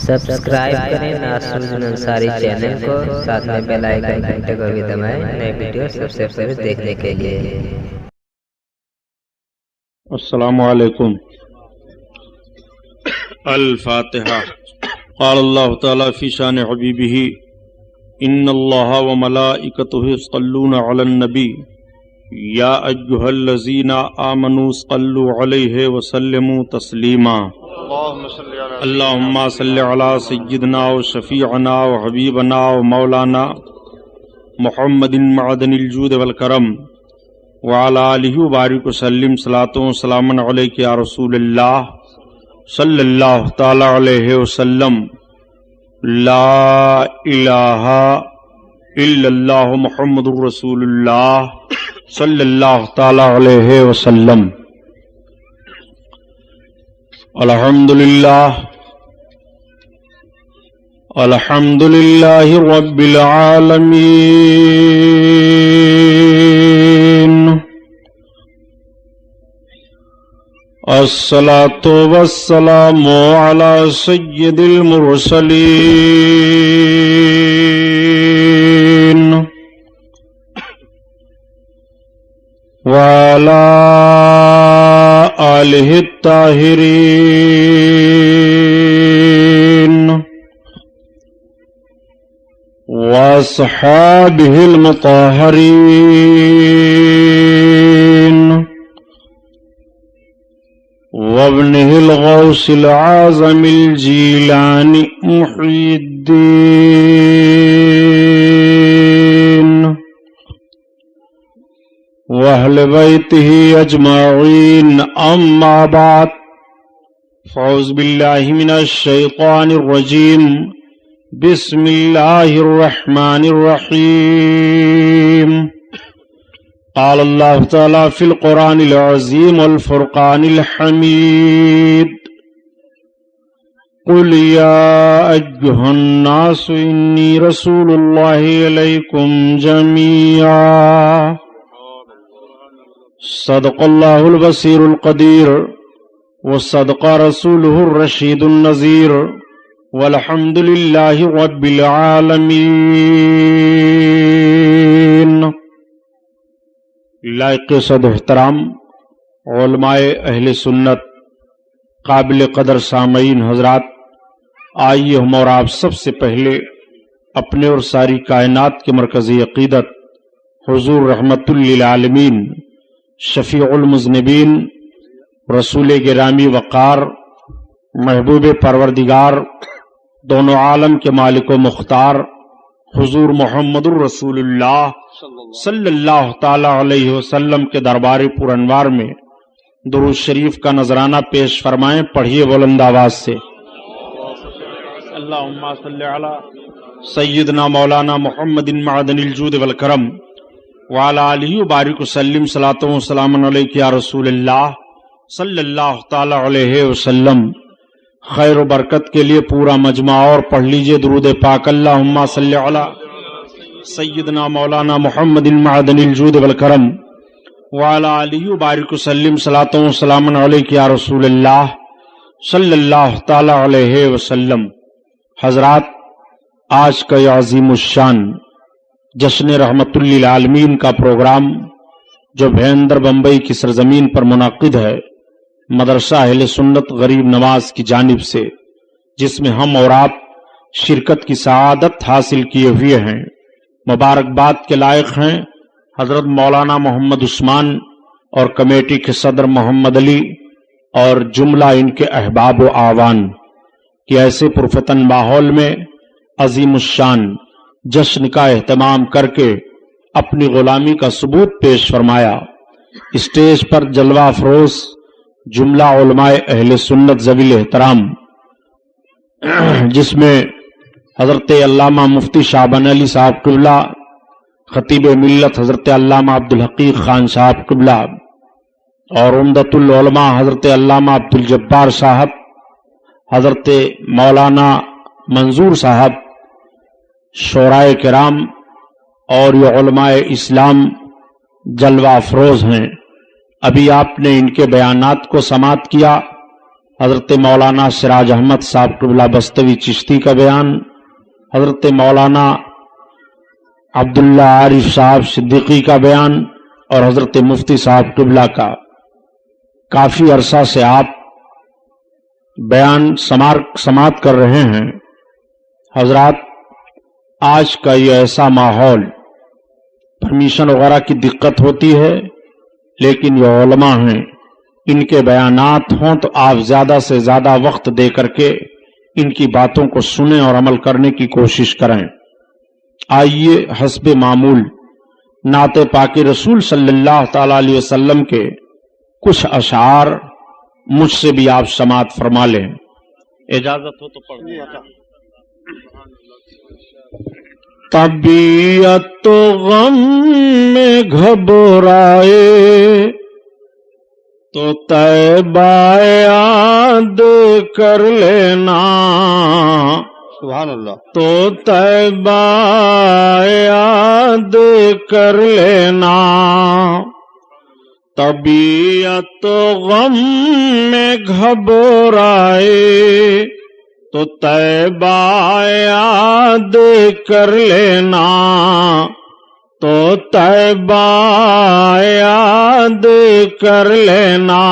Subscribe کریں Nasiruddin Ansari channel کو، ساتھ میں بیل آئیکن گھنٹے کو بھی دبائیں نئے ویڈیو سب سے پہلے دیکھنے کے لیے۔ السلام علیکم۔ الفاتحہ۔ قال اللہ تعالی فی شان حبیبہ ان اللہ وملائکتہ یصلون علی النبی یا ایھا الذین آمنوا صلوا علیہ وسلموا تسلیما۔ اللہم صل علی سیدنا و شفیعنا و حبیبنا و مولانا محمد معدن الجود والکرم وعلی آلہ وبارک وسلم صلاۃ و سلام علیک یا رسول اللہ صلی اللہ تعالی علیہ وسلم۔ لا الہ الا اللہ محمد رسول اللہ صلی اللہ تعالی علیہ وسلم۔ الحمدللہ الحمدللہ رب العالمین، الصلاۃ والسلام علی سید المرسلین وعلی آلہ الطاہرین واصحابہ المطہرین وابنہ الغوث العظم الجیلانی محی الدین واہل بیتہ اجمعین، اما بعد، فاعوذ باللہ من الشیطان الرجیم، بسم اللہ الرحمن الرحیم۔ قال اللہ تعالی فی القرآن العظیم والفرقان الحمید، قل یا ایھا الناس انی رسول اللہ الیکم جمیعا، صدق اللہ البصیر القدیر وصدق رسولہ الرشید النذیر والحمد للہ رب العالمین۔ لائق صد احترام علماء اہل سنت، قابل قدر سامعین حضرات، آئیے ہم اور آپ سب سے پہلے اپنے اور ساری کائنات کے مرکزی عقیدت حضور رحمت للعالمین، شفیع المذنبین، رسول گرامی وقار، محبوب پروردگار، دونوں عالم کے مالک و مختار حضور محمد الرسول اللہ صلی اللہ تعالی علیہ وسلم کے دربار پر انوار میں درود شریف کا نذرانہ پیش فرمائیں۔ پڑھیے بلند آواز سے، اللہم صلی علی سیدنا مولانا محمد معدن الجود والکرم وعلی آلہ وبارک وسلم، صلاۃ و سلام علیک یا رسول اللہ صلی اللہ تعالی علیہ وسلم۔ خیر و برکت کے لیے پورا مجمع اور پڑھ لیجئے درود پاک، اللہم صلی علی سیدنا مولانا محمد معدن الجود والکرم وعلی آلہ وبارک وسلم، صلاۃ و سلام علیک یا رسول اللہ صلی اللہ تعالی علیہ وسلم۔ حضرات، آج کا یہ عظیم الشان جشن رحمت للعالمین کا پروگرام جو بھیندر بمبئی کی سرزمین پر منعقد ہے مدرسہ اہل سنت غریب نواز کی جانب سے، جس میں ہم اور آپ شرکت کی سعادت حاصل کیے ہوئے ہیں، مبارکباد کے لائق ہیں حضرت مولانا محمد عثمان اور کمیٹی کے صدر محمد علی اور جملہ ان کے احباب و اعوان کہ ایسے پرفتن ماحول میں عظیم الشان جشن کا اہتمام کر کے اپنی غلامی کا ثبوت پیش فرمایا۔ اسٹیج پر جلوہ افروز جملہ علماء اہل سنت ذوی الاحترام، جس میں حضرت علامہ مفتی شعبان علی صاحب قبلہ، خطیب ملت حضرت علامہ عبدالحقیق خان صاحب قبلہ، اور عمدۃ العلماء حضرت علامہ عبدالجبار صاحب، حضرت مولانا منظور صاحب، شورائے کرام اور یہ علماء اسلام جلوہ افروز ہیں۔ ابھی آپ نے ان کے بیانات کو سماعت کیا۔ حضرت مولانا سراج احمد صاحب قبلہ بستوی چشتی کا بیان، حضرت مولانا عبداللہ عارف صاحب صدیقی کا بیان اور حضرت مفتی صاحب قبلہ کا کافی عرصہ سے آپ بیان سماعت کر رہے ہیں۔ حضرات، آج کا یہ ایسا ماحول، پرمیشن وغیرہ کی دقت ہوتی ہے، لیکن یہ علماء ہیں، ان کے بیانات ہوں تو آپ زیادہ سے زیادہ وقت دے کر کے ان کی باتوں کو سنیں اور عمل کرنے کی کوشش کریں۔ آئیے حسب معمول نعت پاک رسول صلی اللہ تعالی علیہ وسلم کے کچھ اشعار مجھ سے بھی آپ سماعت فرما لیں، اجازت ہو تو پڑھ لیں۔ طبیعت تو غم میں گھبرائے تو طیبہ یاد کر لینا، سبحان اللہ، تو طیبہ یاد کر لینا۔ طبیعت تو غم میں گھبرائے تو طیبہ یاد کر لینا، تو طیبہ یاد کر لینا۔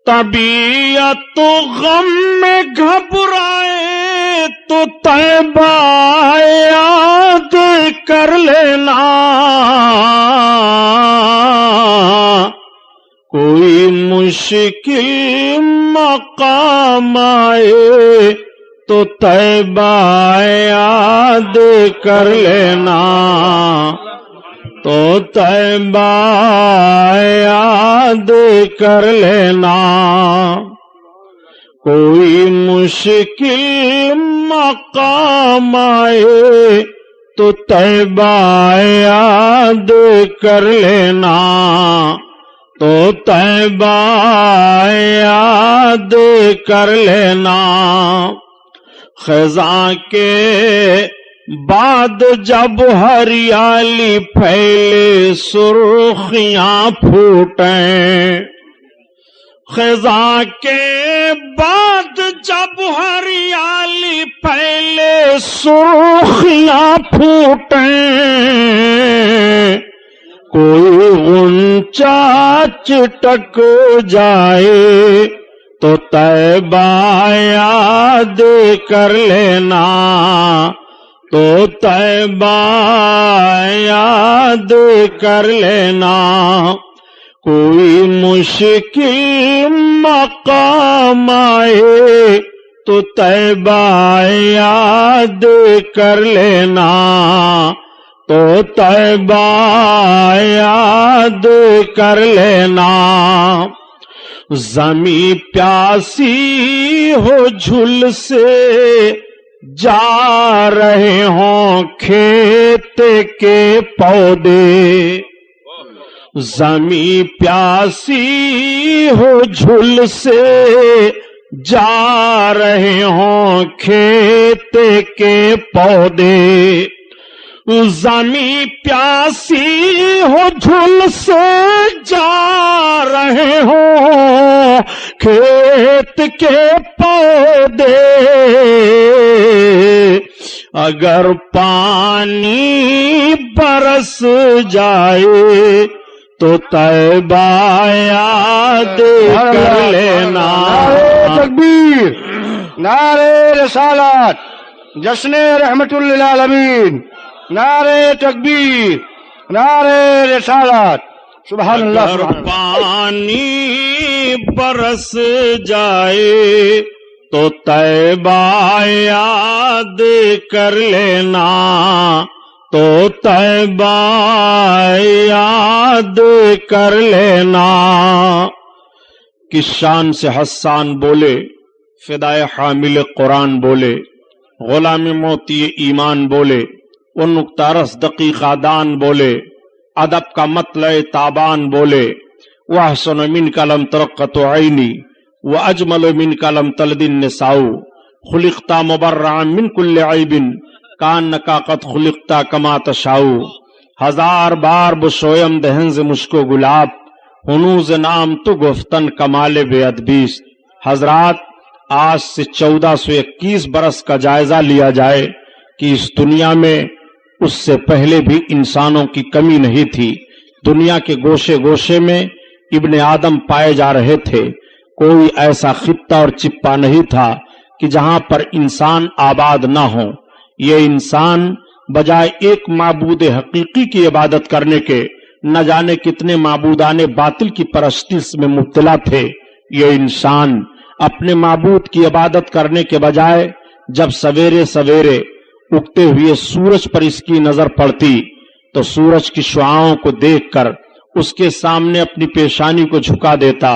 طبیعت تو غم میں گھبرائے تو طیبہ یاد کر لینا، کوئی مشکل مقام آئے تو طیبہ یاد کر لینا، تو طیبہ یاد کر لینا۔ کوئی مشکل مقام آئے تو طیبہ یاد کر لینا، تو طیبہ یاد کر لینا۔ خزاں کے بعد جب ہریالی پھیلے سرخیاں پھوٹیں، خزاں کے بعد جب ہریالی پھیلے سرخیاں پھوٹیں، کوئی غنچہ چٹک جائے تو طیبہ یاد کر لینا، تو طیبہ یاد کر لینا۔ کوئی مشکل مقام آئے تو طیبہ یاد کر لینا، تو طیبہ یاد کر لینا۔ زمیں پیاسی ہو جھل سے جا رہے ہوں کھیت کے پودے، زمیں پیاسی ہو جھل سے جا رہے ہوں کھیت کے پودے، زمیں پیاسی ہو جھل سے جا رہے ہوں کھیت کے پودے، اگر پانی برس جائے تو طیبہ یاد کر لینا۔ تکبیر، نعرہ رسالت، جشن رحمت للعالمین، نعرہ تکبیر، نعرہ رسالت، سبحان اللہ۔ اگر پانی برس جائے تو طیبہ یاد کر لینا، تو طیبہ یاد کر لینا۔ کس شان سے حسان بولے، فدائے حامل قرآن بولے، غلام موتی ایمان بولے، وہ نکتہ رس دقیقہ دان بولے، ادب کا مطلع تابان بولے، وَأَحْسَنُ مِنْكَ لَمْ تَرَقَّتُ عَيْنِي وَأَجْمَلُ مِنْكَ لَمْ تَلِدِ النِّسَاءُ خُلِقْتَ مُبَرَّعًا مِنْ كُلِّ عَيْبٍ كَأَنَّكَ قَدْ خُلِقْتَ كَمَا تَشَاءُ۔ ہزار بار بشویم دہن ز مشکو گلاب، ہنوز نام تو گفتن کمال بے ادبیست۔ حضرات آج سے 1421 برس کا جائزہ لیا جائے کہ اس دنیا میں اس سے پہلے بھی انسانوں کی کمی نہیں تھی. دنیا کے گوشے گوشے میں ابن آدم پائے جا رہے تھے. کوئی ایسا خطہ اور چپا نہیں تھا کہ جہاں پر انسان آباد نہ ہو. یہ انسان بجائے ایک معبود حقیقی کی عبادت کرنے کے نہ جانے کتنے معبودان باطل کی پرستش میں مبتلا تھے. یہ انسان اپنے معبود کی عبادت کرنے کے بجائے جب سویرے سویرے اگتے ہوئے سورج پر اس کی نظر پڑتی تو سورج کی شعاؤں کو دیکھ کر اس کے سامنے اپنی پیشانی کو جھکا دیتا،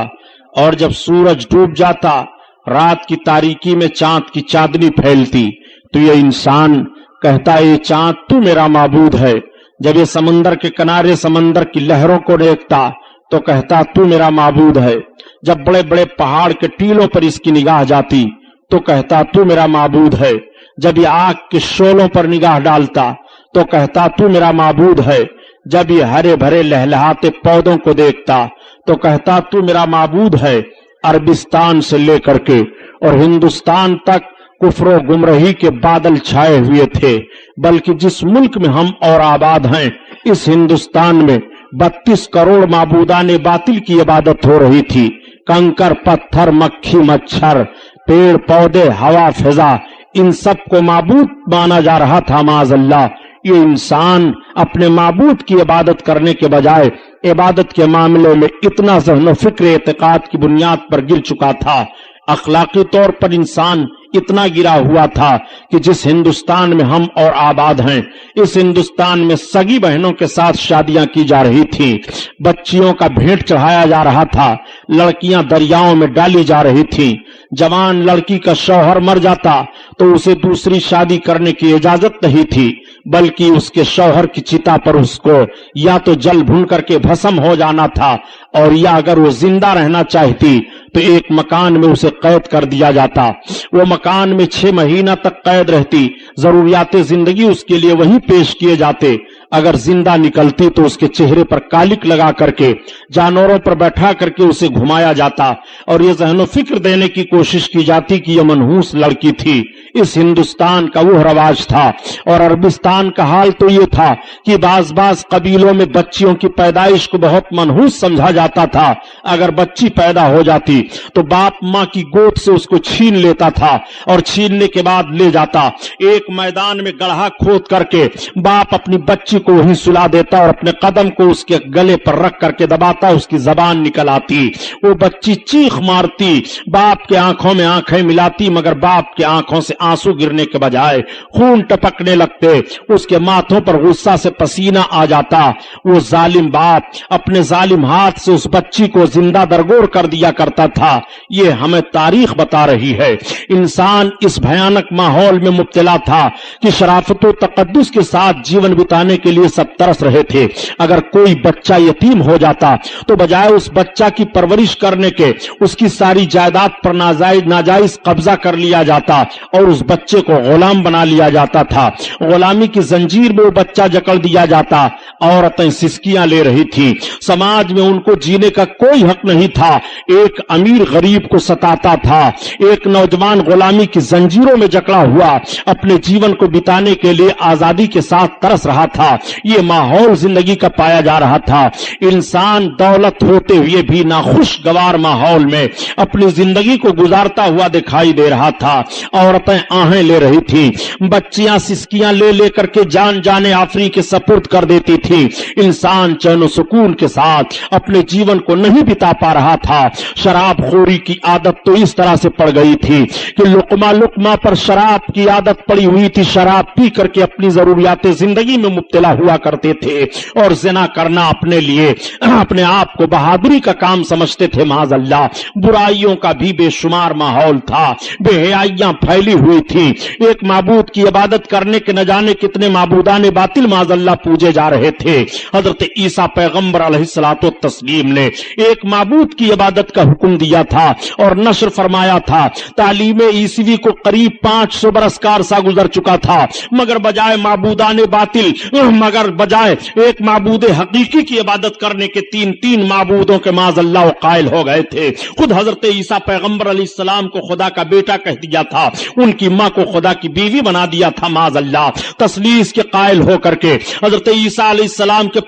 اور جب سورج ڈوب جاتا رات کی تاریکی میں چاند کی چاندنی پھیلتی تو یہ انسان کہتا یہ چاند تو میرا معبود ہے. جب یہ سمندر کے کنارے سمندر کی لہروں کو دیکھتا تو کہتا تو میرا معبود ہے. جب بڑے بڑے پہاڑ کے ٹیلوں پر اس کی نگاہ جاتی تو کہتا تو میرا معبود ہے. جب یہ آگ کے شعلوں پر نگاہ ڈالتا تو کہتا تو میرا معبود ہے. جب یہ ہرے بھرے لہلہاتے پودوں کو دیکھتا تو کہتا تو میرا معبود ہے. عربستان سے لے کر کے اور ہندوستان تک کفر و گمراہی کے بادل چھائے ہوئے تھے، بلکہ جس ملک میں ہم اور آباد ہیں اس ہندوستان میں 32 کروڑ معبودان باطل کی عبادت ہو رہی تھی. کنکر پتھر مکھی مچھر پیڑ پودے ہوا فضا ان سب کو معبود مانا جا رہا تھا. معاذ اللہ یہ انسان اپنے معبود کی عبادت کرنے کے بجائے عبادت کے معاملے میں اتنا ذہن و فکر اعتقاد کی بنیاد پر گر چکا تھا، اخلاقی طور پر انسان اتنا گرا ہوا تھا کہ جس ہندوستان میں ہم اور آباد ہیں اس ہندوستان میں سگی بہنوں کے ساتھ شادیاں کی جا رہی تھیں، بچیوں کا بھیٹ چڑھایا جا رہا تھا، لڑکیاں دریاؤں میں ڈالی جا رہی تھیں. جوان لڑکی کا شوہر مر جاتا تو اسے دوسری شادی کرنے کی اجازت نہیں تھی، بلکہ اس کے شوہر کی چتا پر اس کو یا تو جل بھون کر کے بھسم ہو جانا تھا، اور یا اگر وہ زندہ رہنا چاہتی تو ایک مکان میں اسے قید کر دیا جاتا. وہ مکان میں 6 مہینہ تک قید رہتی، ضروریات زندگی اس کے لیے وہی پیش کیے جاتے. اگر زندہ نکلتی تو اس کے چہرے پر کالک لگا کر کے جانوروں پر بیٹھا کر کے اسے گھمایا جاتا اور یہ ذہن و فکر دینے کی کوشش کی جاتی کہ یہ منحوس لڑکی تھی. اس ہندوستان کا وہ رواج تھا. اور عربستان کا حال تو یہ تھا کہ بعض قبیلوں میں بچیوں کی پیدائش کو بہت منحوس سمجھا جاتا تھا. اگر بچی پیدا ہو جاتی تو باپ ماں کی گود سے اس کو چھین لیتا تھا اور چھیننے کے بعد لے جاتا ایک میدان میں گڑھا کھود کر کے باپ اپنی بچی کو وہیں سلا دیتا اور اپنے قدم کو اس کے گلے پر رکھ کر کے دباتا، اس کی زبان نکل آتی، وہ بچی چیخ مارتی، باپ کے آنکھوں میں آنکھیں ملاتی مگر باپ کے آنکھوں سے آنسو گرنے کے بجائے خون ٹپکنے لگتے، اس کے ماتھوں پر غصہ سے پسینہ آ جاتا. وہ ظالم باپ اپنے ظالم ہاتھ سے اس بچی کو زندہ درگور کر دیا کرتا تھا. یہ ہمیں تاریخ بتا رہی ہے. انسان اس بھیانک ماحول میں مبتلا تھا کہ شرافت و تقدس کے ساتھ جیون بتانے کے لیے سب ترس رہے تھے. اگر کوئی بچہ یتیم ہو جاتا تو بجائے اس بچہ کی پرورش کرنے کے اس کی ساری جائیداد پر ناجائز قبضہ کر لیا جاتا اور اس بچے کو غلام بنا لیا جاتا تھا. غلامی کی زنجیر میں وہ بچہ جکڑ دیا جاتا. عورتیں سسکیاں لے رہی تھی، سماج میں ان کو جینے کا کوئی حق نہیں تھا. ایک امیر غریب کو ستاتا تھا، ایک نوجوان غلامی کی زنجیروں میں جکڑا ہوا اپنے جیون کو بتانے کے لیے آزادی کے ساتھ ترس رہا تھا. یہ ماحول زندگی کا پایا جا رہا تھا. انسان دولت ہوتے ہوئے بھی ناخوشگوار ماحول میں اپنی زندگی کو گزارتا ہوا دکھائی دے رہا تھا. عورتیں آہیں لے رہی تھی، بچیاں سسکیاں لے لے کر کے جان جانے آفری کے سپرد کر دیتی تھی. انسان چین و سکون کے ساتھ اپنے جیون کو نہیں بتا پا رہا تھا. شراب خوری کی عادت تو اس طرح سے پڑ گئی تھی کہ لقمہ لقمہ پر شراب کی عادت پڑی ہوئی تھی. شراب پی کر کے اپنی ضروریات زندگی میں مبتلا ہوا کرتے تھے اور زنا کرنا اپنے لیے اپنے آپ کو بہادری کا کام سمجھتے تھے. معاذ اللہ برائیوں کا بھی بے شمار ماحول تھا، بے حیائیاں پھیلی ہوئی تھی. ایک معبود کی عبادت کرنے کے نہ جانے کتنے معبودان باطل معاذ اللہ پوجے جا رہے تھے حضرت عیسیٰ پیغمبر علیہ الصلوۃ والتسلیم نے ایک معبود کی عبادت کا حکم دیا تھا اور نشر فرمایا تھا. تعلیم عیسوی کو قریب 500 برس کا عرصہ گزر چکا تھا، مگر بجائے معبودان باطل، مگر بجائے ایک معبود حقیقی کی عبادت کرنے کے تین معبودوں کے معاذ اللہ قائل ہو گئے تھے. خود حضرت عیسیٰ پیغمبر علیہ السلام کو خدا کا بیٹا کہہ دیا تھا، ان کی ماں کو خدا کی بیوی بنا دیا تھا معاذ اللہ. تثلیث کے قائل ہو کر کے حضرت عیسیٰ علیہ السلام کے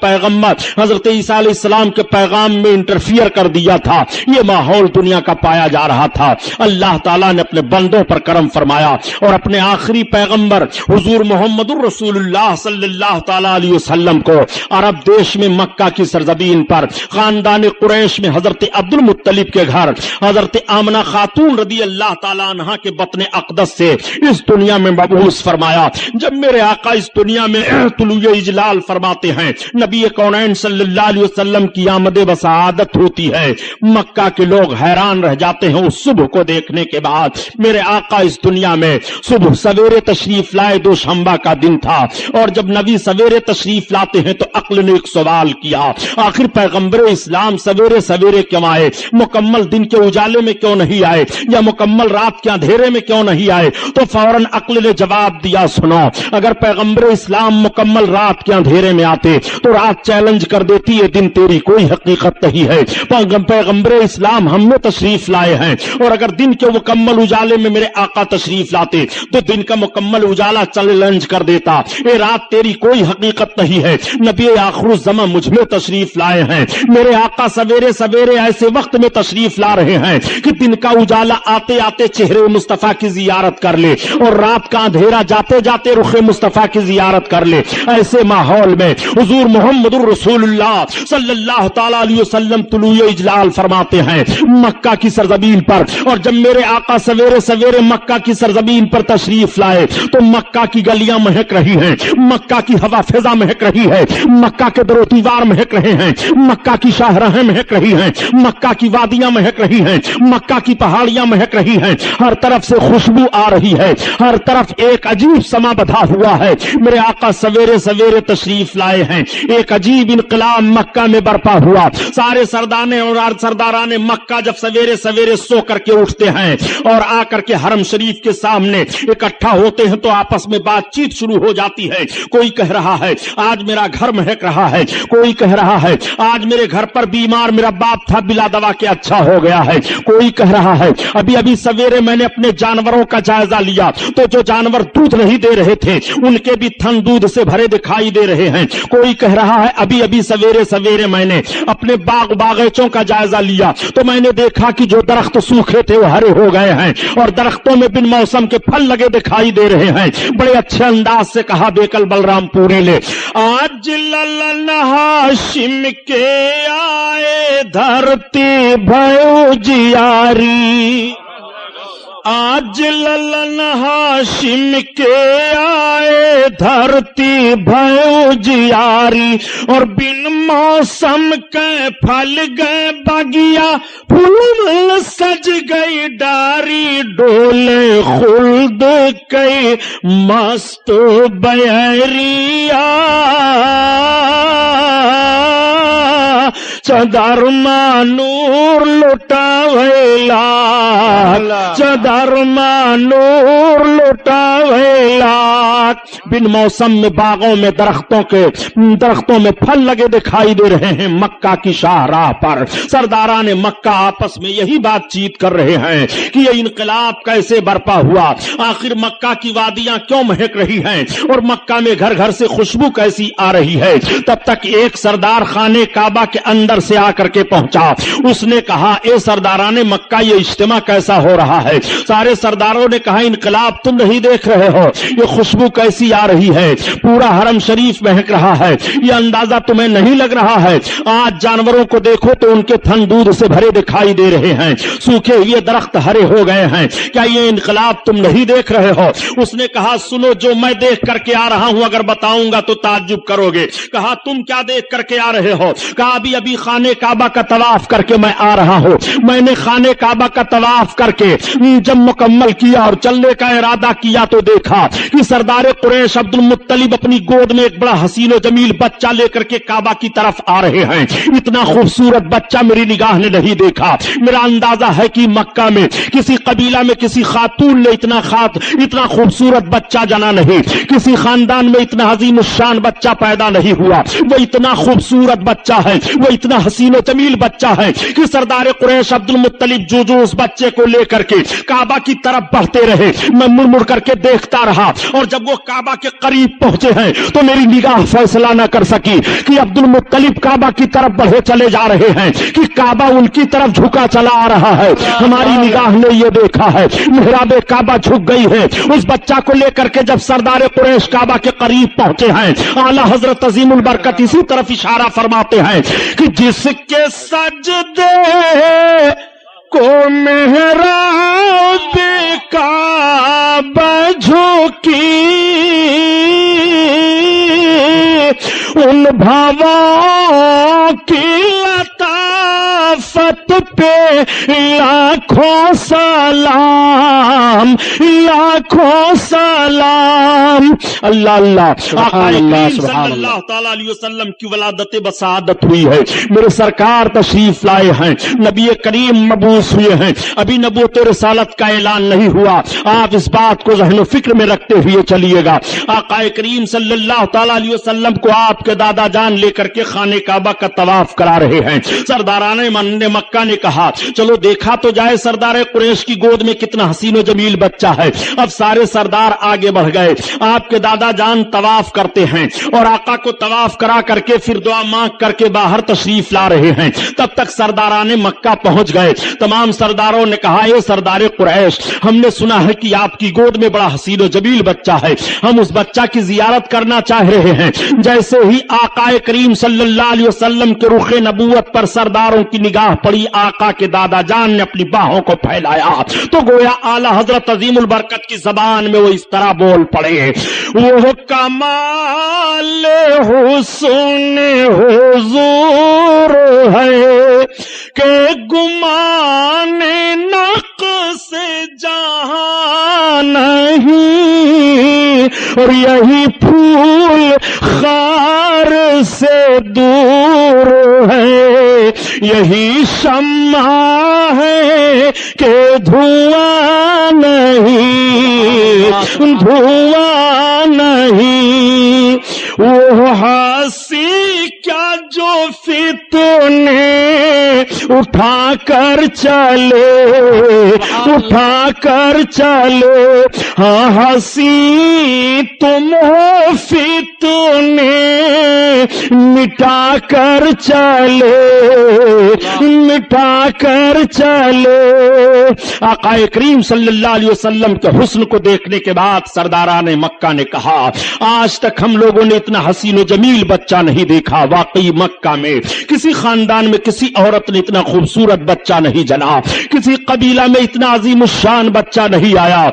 حضرت عیسیٰ علیہ السلام کے پیغام میں انٹرفیئر کر دیا تھا. یہ ماحول دنیا کا پایا جا رہا تھا. اللہ تعالیٰ نے اپنے بندوں پر کرم فرمایا اور اپنے آخری پیغمبر حضور محمد الرسول اللہ صلی اللہ تعالی علیہ وسلم کو عرب دیش میں مکہ کی سرزمین پر خاندان قریش میں حضرت عبد المطلب کے گھر حضرت آمنہ خاتون رضی اللہ تعالیٰ عنہا کے بطن اقدس سے اس دنیا میں مبعوث فرمایا. جب میرے آقا اس دنیا میں طلوع اجلال فرماتے ہیں، نبی کونین صلی اللہ علیہ وسلم کی آمد بسعادت ہوتی ہے، مکہ کے لوگ حیران رہ جاتے ہیں. اس صبح کو دیکھنے کے بعد میرے آقا اس دنیا میں صبح سویرے تشریف لائے. دوشنبہ کا دن تھا اور جب نبی سویرے تشریف لاتے ہیں تو عقل نے ایک سوال کیا، آخر پیغمبر اسلام سویرے سویرے کیوں آئے؟ مکمل دن کے اجالے میں کیوں نہیں آئے یا مکمل رات کے اندھیرے میں کیوں نہیں آئے؟ تو فوراً عقل نے جواب دیا، سنو، اگر پیغمبر اسلام مکمل رات کے اندھیرے میں آتے تو رات چیلنج کر دیتی یہ دن تیری کوئی حقیقت نہیں ہے. پیغمبر اسلام ہم میں تشریف لائے ہیں اور اگر دن کے مکمل اجالے میں میرے آقا تشریف لاتے تو دن کا مکمل اجالا چیلنج کر دیتا اے رات تیری کوئی حقیقت نہیں ہے. نبی آخر الزمان مجھ میں تشریف لائے ہیں، میرے آقا سویرے سویرے ایسے وقت میں تشریف لا رہے ہیں کہ دن کا اجالا آتے آتے چہرے مصطفیٰ کی زیارت کر لے اور رات کا اندھیرا جاتے جاتے رخ مصطفیٰ کی زیارت کر لے. ایسے ماحول میں حضور محمد الرسول اللہ صلی اللہ تعالی علیہ وسلم طلوع اجلال فرماتے ہیں مکہ کی سرزمین پر. اور جب میرے آقا سویرے سویرے مکہ کی سرزمین پر تشریف لائے تو مکہ کی گلیاں مہک رہی ہیں، مکہ کی ہوا فضا مہک رہی ہے، مکہ کے در و دیوار مہک رہے ہیں، مکہ کی شاہراہیں مہک رہی ہیں، مکہ کی وادیاں مہک رہی ہیں، مکہ کی پہاڑیاں مہک رہی ہیں. ہر طرف سے خوشبو آ رہی ہے، ہر طرف ایک عجیب سما بدھا ہوا ہے. میرے آقا سویرے سویرے تشریف لائے ہیں، ایک عجیب انقلاب مکہ میں برپا ہوا. سارے سردانے اور سرداران مکہ جب سویرے سویرے سو کر کے اٹھتے ہیں اور آ کر کے حرم شریف کے سامنے اکٹھا ہوتے ہیں تو آپس میں بات چیت شروع ہو جاتی ہے. کوئی کہہ رہا ہے آج میرا گھر مہک رہا ہے، کوئی کہہ رہا ہے آج میرے گھر پر بیمار میرا باپ تھا بلا دوا کے اچھا ہو گیا ہے، کوئی کہہ رہا ہے ابھی ابھی سویرے میں نے اپنے جانوروں کا جائزہ لیا تو جو جانور دودھ نہیں دے رہے تھے ان کے بھی تھن دودھ سے بھرے دکھائی دے رہے ہیں. کوئی کہہ رہا ہے ابھی ابھی سویرے سویرے میں نے اپنے باغیچوں کا جائزہ لیا تو میں نے دیکھا کہ جو درخت سوکھے تھے وہ ہرے ہو گئے ہیں اور درختوں میں بن موسم کے پھل لگے دکھائی دے رہے ہیں. بڑے اچھے انداز سے کہا بیکل بلرام پوری نے، آج للن ہاشم کے آئے دھرتی بھیو جیاری، آج للن ہاشم کے آئے دھرتی بھیو جیاری، اور بن موسم کے پھل گئے باغیا، پھول سج گئی ڈاری، ڈولے خلد کئی مست بیریا، چدرما نور لٹا ویلا، چدرما نور لٹا ویلا. بن موسم میں باغوں میں درختوں میں پھل لگے دکھائی دے رہے ہیں. مکہ کی شاہراہ پر سرداران مکہ آپس میں یہی بات چیت کر رہے ہیں کہ یہ انقلاب کیسے برپا ہوا، آخر مکہ کی وادیاں کیوں مہک رہی ہیں اور مکہ میں گھر گھر سے خوشبو کیسی آ رہی ہے. تب تک ایک سردار خانے کعبہ کے اندر سے آ کر کے پہنچا. اس نے کہا اے سرداران مکہ یہ اجتماع کیسا ہو رہا ہے؟ سارے سرداروں نے کہا انقلاب تم نہیں دیکھ رہے ہو، یہ خوشبو کیسی آ رہی ہے، پورا حرم شریف مہک رہا ہے، یہ اندازہ تمہیں نہیں لگ رہا ہے؟ آج جانوروں کو دیکھو تو ان کے تھن دودھ سے بھرے دکھائی دے رہے ہیں، سوکھے ہوئے درخت ہرے ہو گئے ہیں، کیا یہ انقلاب تم نہیں دیکھ رہے ہو؟ اس نے کہا سنو جو میں دیکھ کر کے آ رہا ہوں اگر بتاؤں گا تو تعجب کرو گے. کہا تم کیا دیکھ کر کے آ رہے ہو؟ کہا ابھی ابھی خانے کعبہ کا طواف کر کے میں آ رہا ہوں. میں نے خانے کعبہ کا طواف کر کے جب مکمل کیا اور چلنے کا ارادہ کیا تو دیکھا کہ سردار قریش عبد المطلب اپنی گود میں ایک بڑا حسین و جمیل بچہ لے کر کے کعبہ کی طرف آ رہے ہیں. اتنا خوبصورت بچہ میری نگاہ نے نہیں دیکھا. میرا اندازہ ہے کہ مکہ میں کسی قبیلہ میں کسی خاتون نے اتنا خوبصورت بچہ جنا نہیں, کسی خاندان میں اتنا عظیم الشان بچہ پیدا نہیں ہوا. وہ اتنا خوبصورت بچہ ہے, وہ اتنا حسین و جمیل بچہ ہے کہ سردار قریش عبد المطلب جو اس بچے کو لے کر کے کعبہ کی طرف بڑھتے رہے. میں مڑ مڑ کر کے دیکھتا رہا اور جب وہ کعبہ کے قریب پہنچے ہیں تو میری نگاہ فیصلہ نہ کر سکی کہ عبد المطلب کعبہ کی طرف بڑھے چلے جا رہے ہیں کہ کعبہ ان کی طرف جھکا چلا آ رہا ہے. ہماری نگاہ نے یہ دیکھا ہے محراب کعبہ جھک گئی ہے. اس بچہ کو لے کر کے جب سردار قریش کعبہ کے قریب پہنچے ہیں, اعلی حضرت عظیم البرکت اسی طرف اشارہ فرماتے ہیں کہ جس کے سجدے کو محراب کعبہ جھکی ان بھاووں کی لطافت پہ لاکھوں سلام, لاکھوں سلام. اللہ اللہ, آقا کریم صلی اللہ تعالی علیہ وسلم کی ولادت بسعادت ہوئی ہے. میرے سرکار تشریف لائے ہیں, نبی کریم مبعوث ہوئے ہیں. ابھی نبوت رسالت کا اعلان نہیں ہوا. آپ اس بات کو ذہن و فکر میں رکھتے ہوئے چلیے گا. آقا کریم صلی اللہ تعالی علیہ وسلم کو آپ کے دادا جان لے کر کے خانے کعبہ کا طواف کرا رہے ہیں. سرداران مکہ نے کہا چلو دیکھا تو جائے سردار قریش کی گود میں کتنا حسین و جمیل بچہ ہے. اب سارے سردار آگے بڑھ گئے. آپ کے دادا جان طواف کرتے ہیں اور آقا کو طواف کرا کر کے پھر دعا مانگ کر کے باہر تشریف لا رہے ہیں. تب تک سرداران مکہ پہنچ گئے. تمام سرداروں نے کہا اے سردار قریش, ہم نے سنا ہے کہ آپ کی گود میں بڑا حسین و جمیل بچہ ہے, ہم اس بچہ کی زیارت کرنا چاہ رہے ہیں. جیسے ہی آقا کریم صلی اللہ علیہ وسلم کے رخ نبوت پر سرداروں کی نگاہ پڑی, آقا کے دادا جان نے اپنی باہوں کو پھیلایا تو گویا اعلی حضرت عظیم البرکت کی زبان میں وہ اس طرح بول پڑے, وہ کمال حسن حضور ہے کہ گمان نقص جہاں نہیں, اور یہی پھول خار سے دور ہے, یہی شمع ہے کہ دھواں نہیں, دھواں نہیں. وہ ہنسی کیا جو فتنے اٹھا کر چلے, اٹھا کر چلے, ہاں ہنسی تم ہو فتنے مٹا کر چلے, مٹا کر چلے. آقا کریم صلی اللہ علیہ وسلم کے حسن کو دیکھنے کے بعد سرداران مکہ نے کہا آج تک ہم لوگوں نے اتنا حسین و جمیل بچہ نہیں دیکھا. واقعی مکہ میں کسی خاندان میں کسی عورت نے اتنا خوبصورت بچہ نہیں جنا, کسی قبیلہ میں اتنا عظیم الشان بچہ نہیں آیا.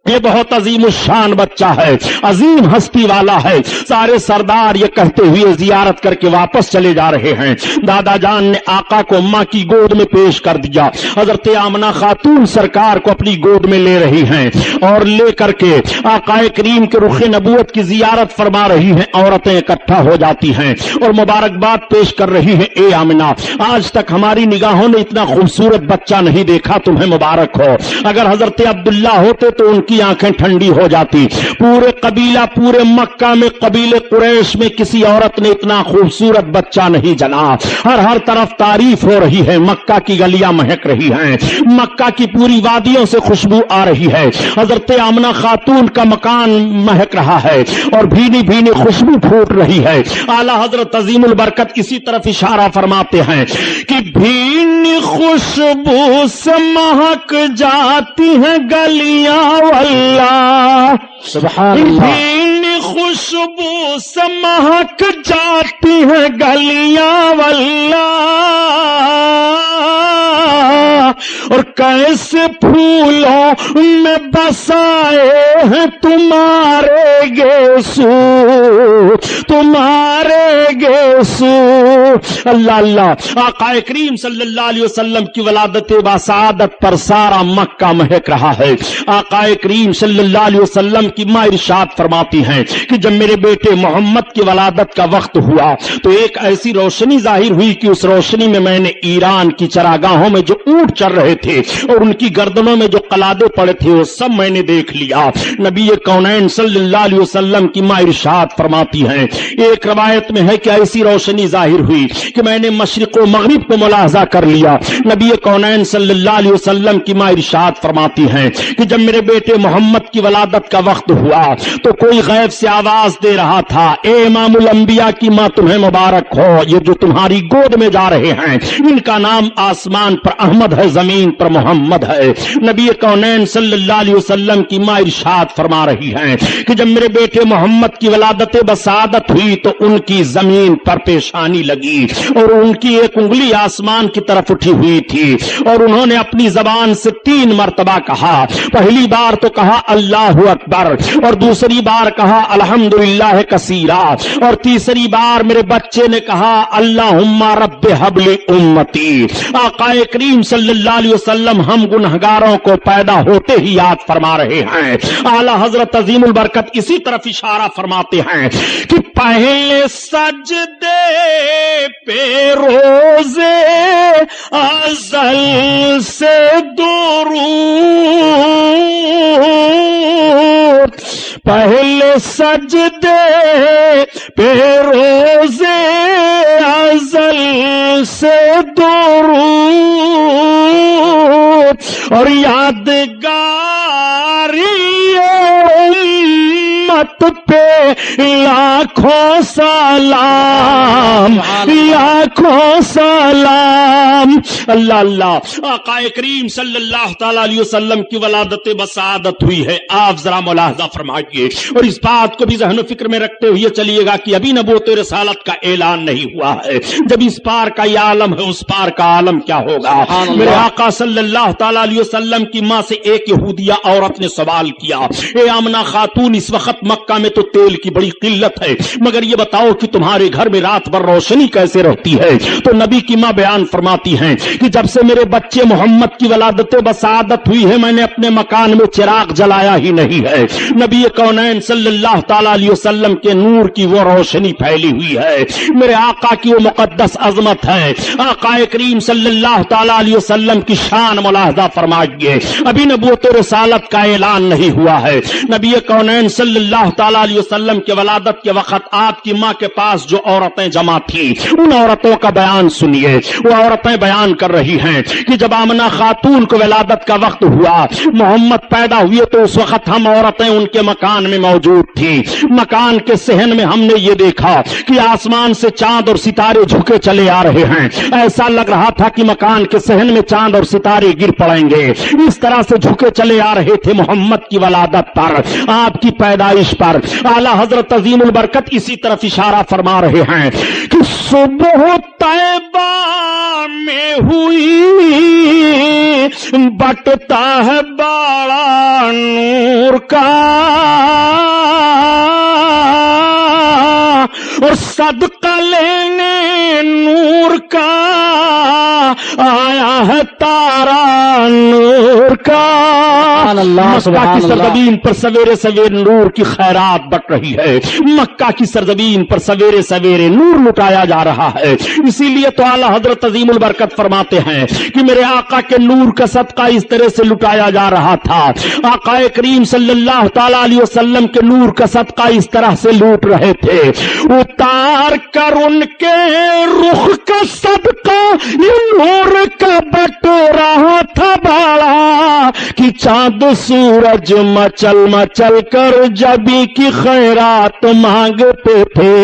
یہ بہت عظیم الشان بچہ ہے, عظیم ہستی والا ہے. سارے سردار یہ کہتے ہوئے زیارت کر کے واپس چلے جا رہے ہیں. دادا جان نے آقا کو اماں کی گود میں پیش کر دیا. حضرت آمنہ خاتون سرکار کو اپنی گود میں لے رہی ہیں اور لے کر کے آقا کریم کے رخ نبوت کی زیارت فرما رہی ہیں. عورتیں اکٹھا ہو جاتی ہیں اور مبارکباد پیش کر رہی ہیں, اے آمنہ آج تک ہماری نگاہوں نے اتنا خوبصورت بچہ نہیں دیکھا, تمہیں مبارک ہو. اگر حضرت عبداللہ ہوتے تو ان کی آنکھیں ٹھنڈی ہو جاتی. پورے قبیلہ, پورے مکہ میں قبیلے قریش میں کسی عورت نے اتنا خوبصورت بچہ نہیں جنا. ہر طرف تعریف ہو رہی ہے, مکہ کی گلیاں مہک رہی ہیں, مکہ کی پوری وادیوں سے خوشبو آ رہی ہے. حضرت آمنہ خاتون کا مکان مہک رہا ہے اور بھینی بھینی خوشبو پھوٹ رہی ہے. اعلی حضرت عظیم البرکت اسی طرف اشارہ فرماتے ہیں کہ بھینی خوشبو سے مہک جاتی ہیں گلیاں اللہ, سبحان اللہ. بھینی خوشبو سے مہک جاتی ہیں گلیاں واللہ, اور کیسے پھولوں میں بسائے ہیں تمہارے گیسو، تمہارے گیسو۔ اللہ اللہ، آقا کریم صلی اللہ علیہ وسلم کی ولادت باسعادت پر سارا مکہ مہک رہا ہے۔ آقا کریم صلی اللہ علیہ وسلم کی ماں ارشاد فرماتی ہیں کہ جب میرے بیٹے محمد کی ولادت کا وقت ہوا تو ایک ایسی روشنی ظاہر ہوئی کہ اس روشنی میں میں نے ایران کی چراگاہوں میں جو اونٹ چر رہے تھے اور ان کی گردنوں میں جو قلادے پڑے تھے وہ سب میں نے دیکھ لیا۔ نبی کونین صلی اللہ علیہ وسلم کی ماں ارشاد فرماتی ہیں، ایک روایت میں ہے کہ ایسی روشنی ظاہر ہوئی کہ میں نے مشرق و مغرب کو ملاحظہ کر لیا۔ نبی کونین صلی اللہ علیہ وسلم کی ماں ارشاد فرماتی ہیں کہ جب میرے بیٹے محمد کی ولادت کا وقت ہوا تو کوئی غیب سے آواز دے رہا تھا، اے امام الانبیاء کی ماں تمہیں مبارک ہو، یہ جو تمہاری گود میں جا رہے ہیں ان کا نام آسمان پر احمد ہے، زمین پر محمد ہے۔ نبی کونین صلی اللہ علیہ وسلم کی ماں ارشاد فرما رہی ہیں کہ جب میرے بیٹے محمد کی ولادت بسعادت ہوئی تو ان کی زمین پر پیشانی لگی اور ان کی ایک انگلی آسمان کی طرف اٹھی ہوئی تھی اور انہوں نے اپنی زبان سے 3 مرتبہ کہا۔ پہلی بار تو کہا اللہ اکبر، اور دوسری بار کہا الحمدللہ کثیرا، اور تیسری بار میرے بچے نے کہا اللہم رب حبل امتی۔ آقا کریم صلی اللہ علیہ وسلم ہم گنہگاروں کو پیدا ہوتے ہی یاد فرما رہے ہیں۔ اعلی حضرت عظیم البرکت اسی طرف اشارہ فرماتے ہیں کہ پہلے سجدے پہ روزے ازل سے درود، پہلے سجدے پہ روزے ازل سے درود اور یادگاری امت پہ لاکھوں سلام، لاکھوں سلام۔ اللہ اللہ، آقا کریم صلی اللہ تعالی علیہ وسلم کی ولادت بسعادت ہوئی ہے۔ آپ ذرا ملاحظہ فرمائیے اور اس بات کو بھی ذہن و فکر میں رکھتے ہوئے چلیے گا کہ ابھی نبوت رسالت کا اعلان نہیں ہوا ہے۔ جب اس پار کا یہ عالم ہے اس پار کا عالم کیا ہوگا؟ میرے آقا صلی اللہ تعالی علیہ وسلم کی ماں سے ایک یہودیہ عورت نے سوال کیا، اے آمنہ خاتون، اس وقت مکہ میں تو تیل کی بڑی قلت ہے، مگر یہ بتاؤ کہ تمہارے گھر میں رات بھر روشنی کیسے رہتی ہے؟ تو نبی کی ماں بیان فرماتی ہیں کہ جب سے میرے بچے محمد کی ولادت بسعادت ہوئی ہے میں نے اپنے مکان میں چراغ جلایا ہی نہیں ہے۔ نبی کونین صلی اللہ تعالی علیہ وسلم کے نور کی وہ روشنی پھیلی ہوئی ہے، میرے آقا کی وہ مقدس عظمت ہے۔ آقا کریم صلی اللہ تعالی علیہ وسلم کی شان ملاحظہ فرمائیے، ابھی نبوت رسالت کا اعلان نہیں ہوا ہے۔ نبی کونین صلی اللہ تعالی علیہ وسلم کے ولادت کے وقت آپ کی ماں کے پاس جو عورتیں جمع تھیں ان عورتوں کا بیان سنیے۔ وہ عورتیں بیان کر رہی ہیں کہ جب آمنہ خاتون کو ولادت کا وقت ہوا، محمد پیدا ہوئے، تو اس وقت ہم عورتیں ان کے مکان میں موجود تھیں۔ مکان کے صحن میں ہم نے یہ دیکھا کہ آسمان سے چاند اور ستارے جھکے چلے آ رہے ہیں، ایسا لگ رہا تھا کہ مکان کے صحن میں چاند اور ستارے گر پڑیں گے، اس طرح سے جھکے چلے آ رہے تھے محمد کی ولادت پر، آپ کی پیدائش پر۔ اعلی حضرت عظیم البرکت اسی طرف اشارہ فرما رہے ہیں کہ صبح طیبہ میں ہوئی بٹتا ہے بڑا نور کا، اور صدقہ لینے نور کا آیا ہے تارا نور کا۔ مکہ کی سرزمین پر سویرے سویرے نور کی خیرات بٹ رہی ہے، مکہ کی سرزمین پر سویرے سویرے نور لٹایا جا رہا ہے۔ اسی لیے تو اعلیٰ حضرت عظیم البرکت فرماتے ہیں کہ میرے آقا کے نور کا صدقہ اس طرح سے لٹایا جا رہا تھا، آقا کریم صلی اللہ تعالی علیہ وسلم کے نور کا صدقہ اس طرح سے لوٹ رہے تھے، اتار کر ان کے رخ کا صدقہ یہ نور کا بٹ رہا تھا بڑا، کہ چاند سورج مچل مچل کر جبی کی خیرات مانگتے تھے،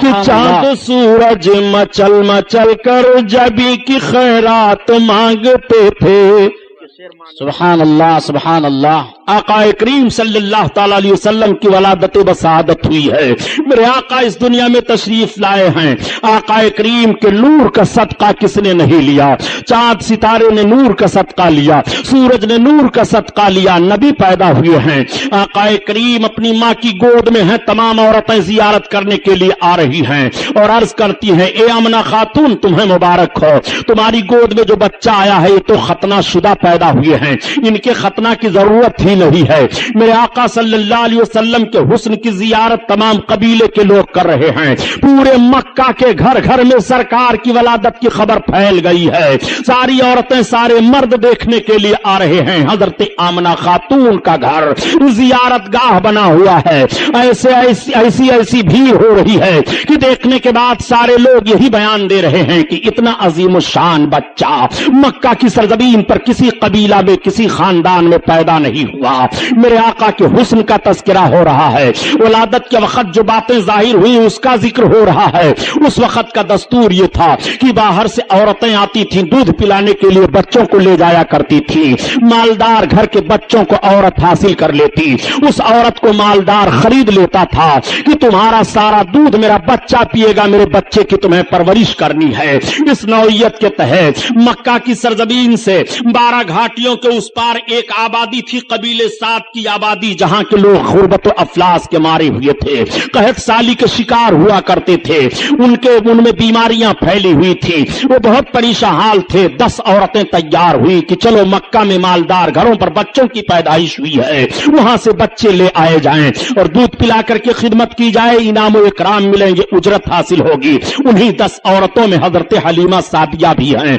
کہ چاند سورج مچل مچل کر جبی کی خیرات مانگتے تھے۔ سبحان اللہ سبحان اللہ. آقا کریم صلی اللہ تعالی علیہ وسلم کی ولادت بسعادت ہوئی ہے. میرے آقا اس دنیا میں تشریف لائے ہیں. آقا کریم کے نور کا صدقہ کس نے نہیں لیا؟ چاند ستارے نے نور کا صدقہ لیا, سورج نے نور کا صدقہ لیا. نبی پیدا ہوئے ہیں. آقا کریم اپنی ماں کی گود میں ہیں. تمام عورتیں زیارت کرنے کے لیے آ رہی ہیں اور عرض کرتی ہیں اے آمنہ خاتون تمہیں مبارک ہو, تمہاری گود میں جو بچہ آیا ہے یہ تو ختنہ شدہ پیدا ہوئے ہیں, ان کے ختنہ کی ضرورت ہی نہیں ہے. میرے آقا صلی اللہ علیہ وسلم کے حسن کی زیارت تمام قبیلے کے لوگ کر رہے ہیں. پورے مکہ کے گھر گھر میں سرکار کی ولادت کی خبر پھیل گئی ہے. ساری عورتیں سارے مرد دیکھنے کے لیے آ رہے ہیں. حضرت آمنہ خاتون کا گھر زیارت گاہ بنا ہوا ہے. ایسی بھیڑ ہو رہی ہے کہ دیکھنے کے بعد سارے لوگ یہی بیان دے رہے ہیں کہ اتنا عظیم الشان بچہ مکہ کی سرزمین پر کسی قبیلہ میں کسی خاندان میں پیدا نہیں ہوا. میرے آقا کے حسن کا تذکرہ ہو رہا ہے. ولادت کے وقت جو باتیں ظاہر ہوئی اس کا ذکر ہو رہا ہے. اس وقت کا دستور یہ تھا کہ باہر سے عورتیں آتی تھیں, دودھ پلانے کے لیے بچوں کو لے جایا کرتی تھی. مالدار گھر کے بچوں کو عورت حاصل کر لیتی. اس عورت کو مالدار خرید لیتا تھا کہ تمہارا سارا دودھ میرا بچہ پیے گا, میرے بچے کی تمہیں پرورش کرنی ہے. اس نوعیت کے تحت مکہ کی سرزمین سے 12 گھاٹیوں کے اس پار ایک آبادی تھی, قبیلے سعد کی آبادی, جہاں کے لوگ غربت و افلاس کے مارے ہوئے تھے, قحط سالی کے شکار ہوا کرتے تھے. ان میں بیماریاں پھیلی ہوئی تھی, وہ بہت پریشان حال تھے. 10 عورتیں تیار ہوئی کہ چلو مکہ میں مالدار گھروں پر بچوں کی پیدائش ہوئی ہے, وہاں سے بچے لے آئے جائیں اور دودھ پلا کر کے خدمت کی جائے, انعام و اکرام ملیں گے, اجرت حاصل ہوگی. انہی 10 عورتوں میں حضرت حلیمہ سعدیہ بھی ہیں.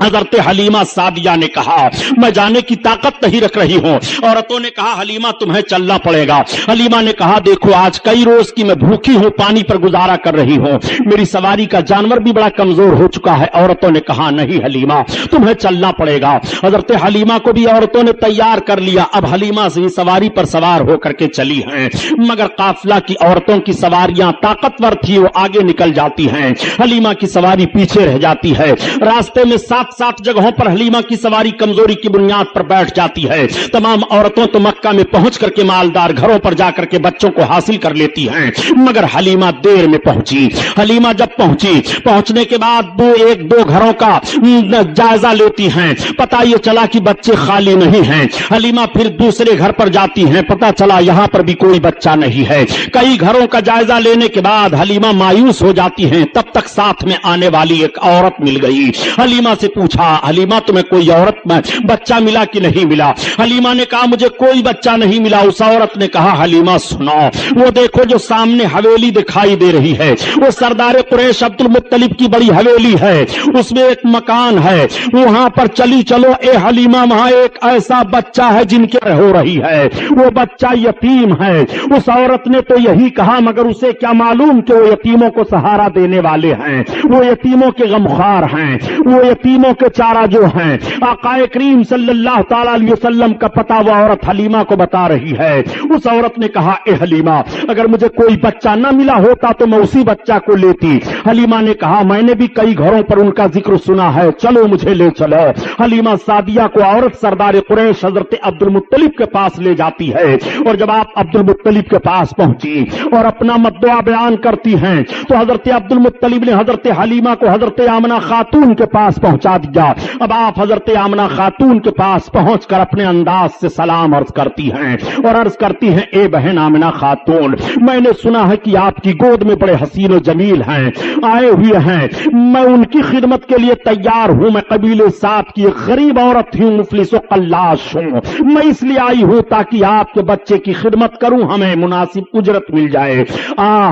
حضرت حلیمہ سعدیہ نے کہا میں جانے کی طاقت نہیں رکھ رہی ہوں. عورتوں نے کہا حلیمہ تمہیں چلنا پڑے گا. حلیمہ نے کہا دیکھو آج کئی روز کی میں بھوکی ہوں, پانی پر گزارا کر رہی ہوں, میری سواری کا جانور بھی بڑا کمزور ہو چکا ہے. عورتوں نے کہا نہیں حلیمہ تمہیں چلنا پڑے گا. حضرت حلیمہ کو بھی عورتوں نے تیار کر لیا. اب حلیمہ سے سواری پر سوار ہو کر کے چلی ہیں, مگر قافلہ کی عورتوں کی سواریاں طاقتور تھی, وہ آگے نکل جاتی ہیں, حلیمہ کی سواری پیچھے رہ جاتی ہے. راستے میں 7 جگہوں پر حلیمہ کی سواری کمزوری کی بنیاد پر بیٹھ جاتی ہے. تمام عورتوں تو مکہ میں پہنچ کر کے مالدار گھروں پر جا کر کے بچوں کو حاصل کر لیتی ہیں, مگر حلیمہ دیر میں پہنچی. حلیمہ جب پہنچنے کے بعد 2 گھروں کا جائزہ لیتی ہیں. پتہ یہ چلا کہ بچے خالی نہیں ہیں. حلیمہ پھر دوسرے گھر پر جاتی ہیں, پتہ چلا یہاں پر بھی کوئی بچہ نہیں ہے. کئی گھروں کا جائزہ لینے کے بعد حلیمہ مایوس ہو جاتی ہیں. تب تک ساتھ میں آنے والی ایک عورت مل گئی. حلیمہ سے پوچھا حلیمہ تمہیں کوئی عورت میں بچہ ملا کہ نہیں ملا؟ حلیمہ نے کہا مجھے کوئی بچہ نہیں ملا. اس عورت نے کہا حلیمہ سنو, وہ دیکھو جو سامنے حویلی دکھائی دے رہی ہے وہ سردار قریش عبد المطلب کی بڑی حویلی ہے, اس میں ایک مکان ہے, وہاں پر چلو. اے حلیمہ وہاں ایک ایسا بچہ ہے جن کے ہو رہی ہے, وہ بچہ یتیم ہے. اس عورت نے تو یہی کہا, مگر اسے کیا معلوم کہ وہ یتیموں کو سہارا دینے والے ہیں, وہ یتیموں کے غمخوار ہیں, وہ یتیموں کے چارہ جو ہیں. آقا کریم صلی اللہ تعالی علیہ وسلم کا پتہ وہ عورت حلیمہ کو بتا رہی ہے. اس عورت نے کہا اے حلیمہ اگر مجھے کوئی بچہ نہ ملا ہوتا تو میں اسی بچہ کو لیتی. حلیمہ نے کہا میں نے بھی کئی گھروں پر ان کا ذکر سنا ہے, چلو مجھے لے چلو. حلیمہ سعدیہ کو عورت سردار قریش حضرت عبد المطلب کے پاس لے جاتی ہے, اور جب آپ عبد المطلب کے پاس پہنچی اور اپنا مدعا بیان کرتی ہیں تو حضرت عبد المطلب نے حضرت حلیمہ کو حضرت آمنہ خاتون کے پاس پہنچا دیا. اب آپ حضرت آمنہ خاتون کے پاس پہنچ کر اپنے انداز سے سلام عرض کرتی ہیں اور عرض کرتی ہیں اے بہن آمنہ خاتون, میں نے سنا ہے کہ آپ کی گود میں بڑے حسین و جمیل ہیں, آئے ہوئے ہیں, میں ان کی خدمت کے لیے تیار ہوں. میں قبیلے سعد کی ایک غریب عورت ہوں, مفلس و قلاش ہوں, میں اس لیے آئی ہوں تاکہ آپ کے بچے کی خدمت کروں, ہمیں مناسب اجرت مل جائے.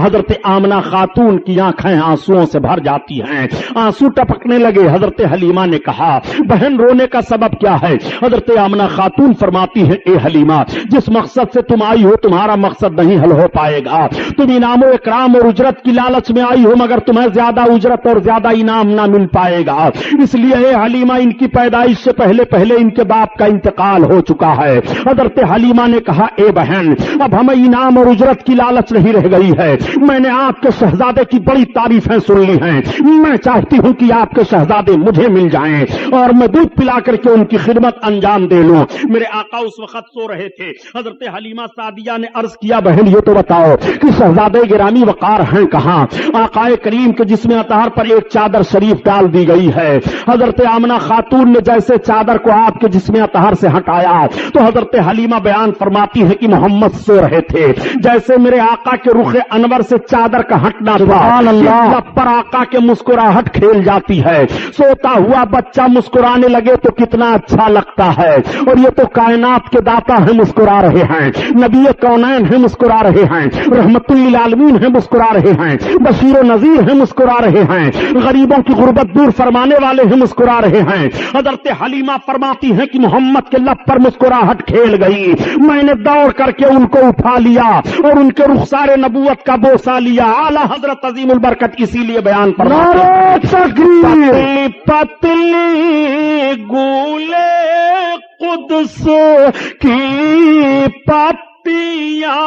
حضرت آمنہ خاتون کی آنکھیں آنسوؤں سے بھر جاتی ہیں, آنسو ٹپکنے لگے. حضرت حلیمہ نے کہا بہن رونے کا سبب کیا ہے؟ حضرت آمنہ خاتون فرماتی ہے اے حلیمہ جس مقصد سے تم آئی ہو تمہارا مقصد نہیں حل ہو پائے گا. تم انعام و اکرام اور اجرت کی لالچ میں آئی ہو, مگر تمہیں زیادہ اجرت اور زیادہ انعام نہ مل پائے گا. اس لیے اے حلیمہ ان کی پیدائش سے پہلے ان کے باپ کا انتقال ہو چکا ہے. حضرت حلیمہ نے کہا اے بہن اب ہمیں انعام اور اجرت کی لالچ نہیں رہ گئی ہے, میں نے آپ کے شہزادے کی بڑی تعریفیں سن لی ہیں, میں چاہتی ہوں کہ آپ کے شہزادے مجھے مل مل جائیں اور میں دودھ پلا کر کے ان کی خدمت انجام دے لوں۔ میرے آقا اس وقت سو رہے تھے۔ حضرت حلیمہ سعدیہ نے عرض کیا بہن یہ تو بتاؤ کہ شہزادے گرامی وقار ہیں کہاں؟ آقا کریم کے جسم اطہر پر ایک چادر شریف ڈال دی گئی ہے۔ حضرت آمنہ خاتون نے جیسے چادر کو آپ کے جسم اطہر سے ہٹایا تو حضرت حلیمہ بیان فرماتی ہے کہ محمد سو رہے تھے۔ جیسے میرے آقا کے رخ انور سے چادر کا ہٹنا سبحان اللہ لب پر آقا کے مسکراہٹ کھیل جاتی ہے۔ سوتا ہوا بچہ مسکرانے لگے تو کتنا اچھا لگتا ہے۔ اور یہ تو کائنات کے داتا ہیں مسکرا رہے ہیں، نبی کونین ہیں مسکرا رہے ہیں، رحمت للعالمین ہیں مسکرا رہے ہیں، بشیر و نذیر ہیں مسکرا رہے ہیں، غریبوں کی غربت دور فرمانے والے ہیں مسکرا رہے ہیں۔ حضرت حلیمہ فرماتی ہیں کہ محمد کے لب پر مسکراہٹ کھیل گئی، میں نے دوڑ کر کے ان کو اٹھا لیا اور ان کے رخسار نبوت کا بوسہ لیا۔ اعلیٰ حضرت عظیم البرکت اسی لیے بیان فرماتے ہیں پتلی گولے قدس کی پتیاں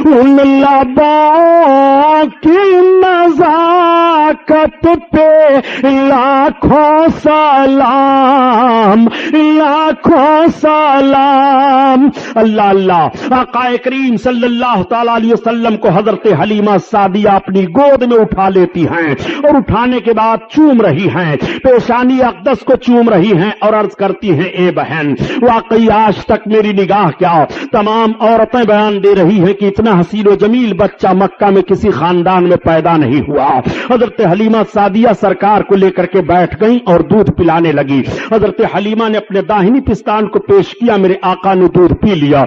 ان لبوں کی نزاکت پہ لاکھوں سلام، لاکھوں سلام۔ اللہ اللہ، آقا کریم صلی اللہ تعالی علیہ وسلم کو حضرت حلیمہ سعدیہ اپنی گود میں اٹھا لیتی ہیں اور اٹھانے کے بعد چوم رہی ہیں، پیشانی اقدس کو چوم رہی ہیں اور عرض کرتی ہیں اے بہن واقعی آج تک میری نگاہ کیا تمام عورتیں بیان دے رہی ہیں کہ اتنا حسین و جمیل بچہ مکہ میں کسی خاندان میں پیدا نہیں ہوا۔ حضرت حلیمہ سعدیہ سرکار کو لے کر کے بیٹھ گئیں اور دودھ پلانے لگی۔ حضرت حلیمہ نے اپنے داہنی پستان کو پیش کیا، میرے آقا نے دودھ پی لیا۔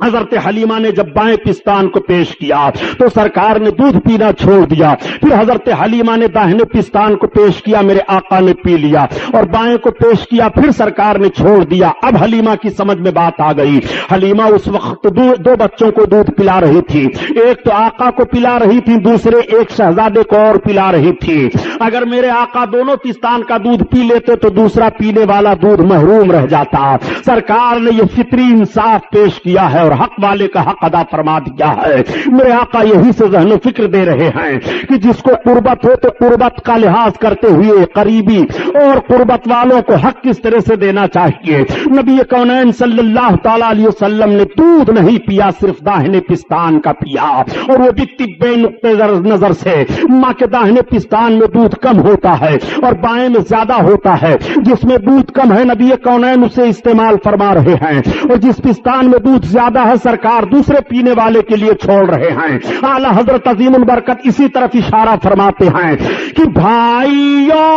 حضرت حلیمہ نے جب بائیں پستان کو پیش کیا تو سرکار نے دودھ پینا چھوڑ دیا۔ پھر حضرت حلیمہ نے داہنے پستان کو پیش کیا، میرے آقا نے پی لیا، اور بائیں کو پیش کیا، پھر سرکار نے چھوڑ دیا۔ اب حلیمہ کی سمجھ میں بات آ گئی۔ حلیمہ اس وقت دو بچوں کو دودھ پلا رہی تھی، ایک تو آقا کو پلا رہی تھی، دوسرے ایک شہزادے کو اور پلا رہی تھی۔ اگر میرے آقا دونوں پستان کا دودھ پی لیتے تو دوسرا پینے والا دودھ محروم رہ جاتا۔ سرکار نے یہ فطری انصاف پیش کیا ہے اور حق والے کا حق ادا فرما دیا ہے۔ میرے آقا یہی سے ذہن و فکر دے رہے ہیں کہ جس کو قربت ہو تو قربت کا لحاظ کرتے ہوئے قریبی اور قربت والوں کو حق کس طرح سے دینا چاہیے۔ نبی کونین صلی اللہ تعالی علیہ وسلم نے دودھ نہیں پیا، صرف داہنے پستان کا پیا، اور وہ بھی طبی نقطہ نظر سے ماں کے داہنے پستان میں دودھ کم ہوتا ہے اور بائیں میں زیادہ ہوتا ہے۔ جس میں دودھ کم ہے نبی کونین اسے استعمال فرما رہے ہیں، اور جس پستان میں دودھ زیادہ ہے سرکار دوسرے پینے والے کے لیے چھوڑ رہے ہیں۔ اعلی حضرت عظیم البرکت اسی طرف اشارہ فرماتے ہیں کہ بھائیوں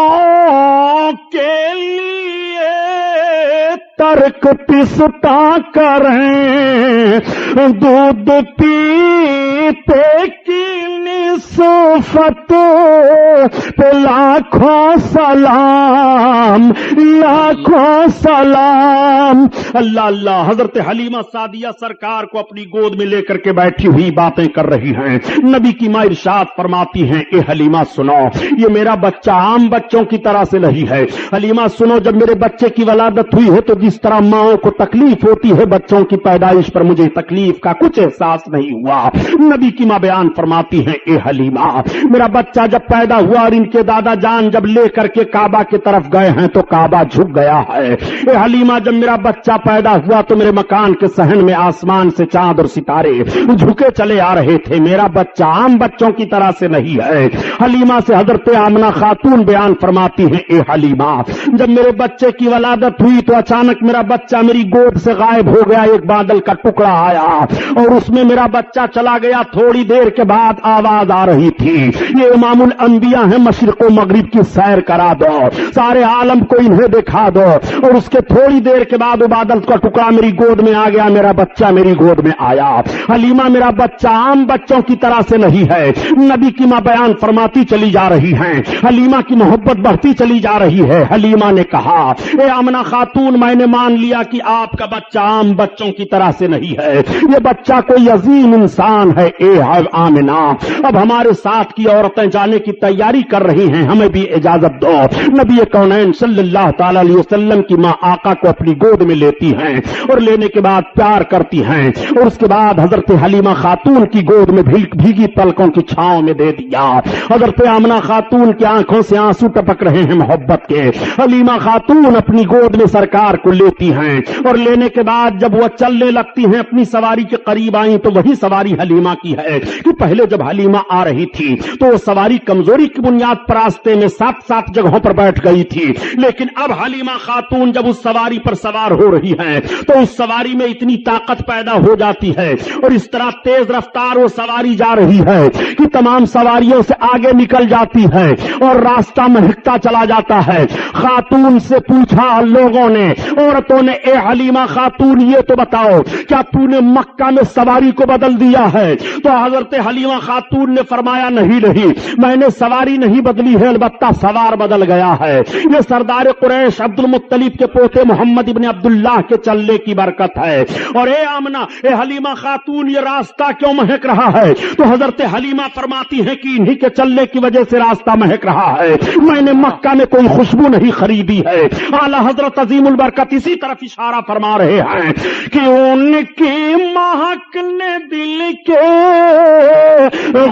کے لیے ترک پستا کریں، دودھ پیتے کی نسبت پہ لاکھوں سلام، لاکھوں سلام۔ اللہ اللہ، حضرت حلیمہ سعدیہ سرکار کو اپنی گود میں لے کر کے بیٹھی ہوئی باتیں کر رہی ہیں۔ نبی کی ماں ارشاد فرماتی ہیں اے حلیمہ سنو، یہ میرا بچہ عام بچوں کی طرح سے نہیں ہے۔ حلیمہ سنو، جب میرے بچے کی ولادت ہوئی ہے تو جس طرح ماؤں کو تکلیف ہوتی ہے بچوں کی پیدائش پر، مجھے تکلیف کا کچھ احساس نہیں ہوا۔ نبی کی ماں بیان فرماتی ہیں اے حلیمہ، میرا بچہ جب پیدا ہوا اور ان کے دادا جان جب لے کر کے کعبہ کی طرف گئے ہیں تو کعبہ جھک گیا ہے۔ اے حلیمہ، جب میرا بچہ پیدا ہوا تو میرے مکان کے صحن میں آسمان سے چاند اور ستارے جھکے چلے آ رہے تھے۔ میرا بچہ عام بچوں کی طرح سے نہیں ہے۔ حلیمہ سے حضرت آمنہ خاتون بیان فرماتی ہیں اے حلیمہ، جب میرے بچے کی ولادت ہوئی تو اچانک میرا بچہ میری گود سے غائب ہو گیا، ایک بادل کا ٹکڑا آیا اور اس میں میرا بچہ چلا گیا۔ تھوڑی دیر کے بعد آواز آ رہی تھی یہ امام الانبیاء ہیں، مشرق و مغرب کی سیر کرا دو، سارے عالم کو انہیں دکھا دو۔ اور اس کے تھوڑی دیر کے بعد وہ بادل کا ٹکڑا میری گود میں آ گیا، میرا بچہ میری گود میں آیا۔ حلیمہ، میرا بچہ عام بچوں کی طرح سے نہیں ہے۔ نبی کی ماں بیان فرماتی چلی جا رہی ہیں، حلیمہ کی محبت بڑھتی چلی جا رہی ہے۔ حلیمہ نے کہا اے آمنہ خاتون، میں نے مان لیا کہ آپ کا بچہ عام بچوں کی طرح سے نہیں ہے، یہ بچہ کوئی عظیم انسان ہے۔ اے آمنہ، اب ہمارے ساتھ کی عورتیں جانے کی تیاری کر رہی ہیں، ہمیں بھی اجازت دو۔ نبی کونین صلی اللہ تعالی علیہ وسلم کی ماں آقا کو اپنی گود میں لیتی ہیں اور لینے کے بعد پیار کرتی ہیں، اور اس کے بعد حضرت حلیمہ خاتون کی گود میں بھیگی پلکوں کی چھاؤں میں دے دیا۔ حضرت آمنہ خاتون کی آنکھوں سے آنسو ٹپک رہے ہیں محبت کے۔ حلیمہ خاتون اپنی گود میں سرکار کو لیتی ہیں، اور لینے کے بعد جب وہ چلنے لگتی ہیں، اپنی سواری کے قریب آئیں تو وہی سواری حلیمہ کی ہے کہ پہلے جب حلیمہ آ رہی تھی تو وہ سواری کمزوری کی بنیاد پر راستے میں 7 جگہوں پر بیٹھ گئی تھی، لیکن اب حلیمہ خاتون جب اس سواری پر سوار ہو رہی ہے تو اس سواری میں اتنی طاقت پیدا ہو جاتی ہے اور اس طرح تیز رفتار وہ سواری جا رہی ہے کہ تمام سواریوں سے آگے نکل جاتی ہے اور راستہ مہکتا چلا جاتا ہے۔ خاتون سے پوچھا لوگوں نے، عورتوں نے، اے حلیمہ خاتون یہ تو بتاؤ کیا تو نے مکہ میں سواری کو بدل دیا ہے؟ تو حضرت حلیمہ خاتون نے فرمایا نہیں میں نے سواری نہیں بدلی ہے، البتہ سوار بدل گیا ہے۔ یہ سردار قریش عبد المطلب کے پوتے محمد ابن عبداللہ کے چلنے کی برکت ہے۔ اور اے آمنہ، اے حلیمہ خاتون، یہ راستہ کیوں مہک رہا ہے؟ تو حضرت حلیمہ فرماتی ہیں کہ انہی کے چلنے کی وجہ سے راستہ مہک رہا ہے، میں نے مکہ میں کوئی خوشبو نہیں خریدی ہے۔ اعلی حضرت عظیم البرکت اسی طرف اشارہ فرما رہے ہیں کہ ان کی مہک نے دل کے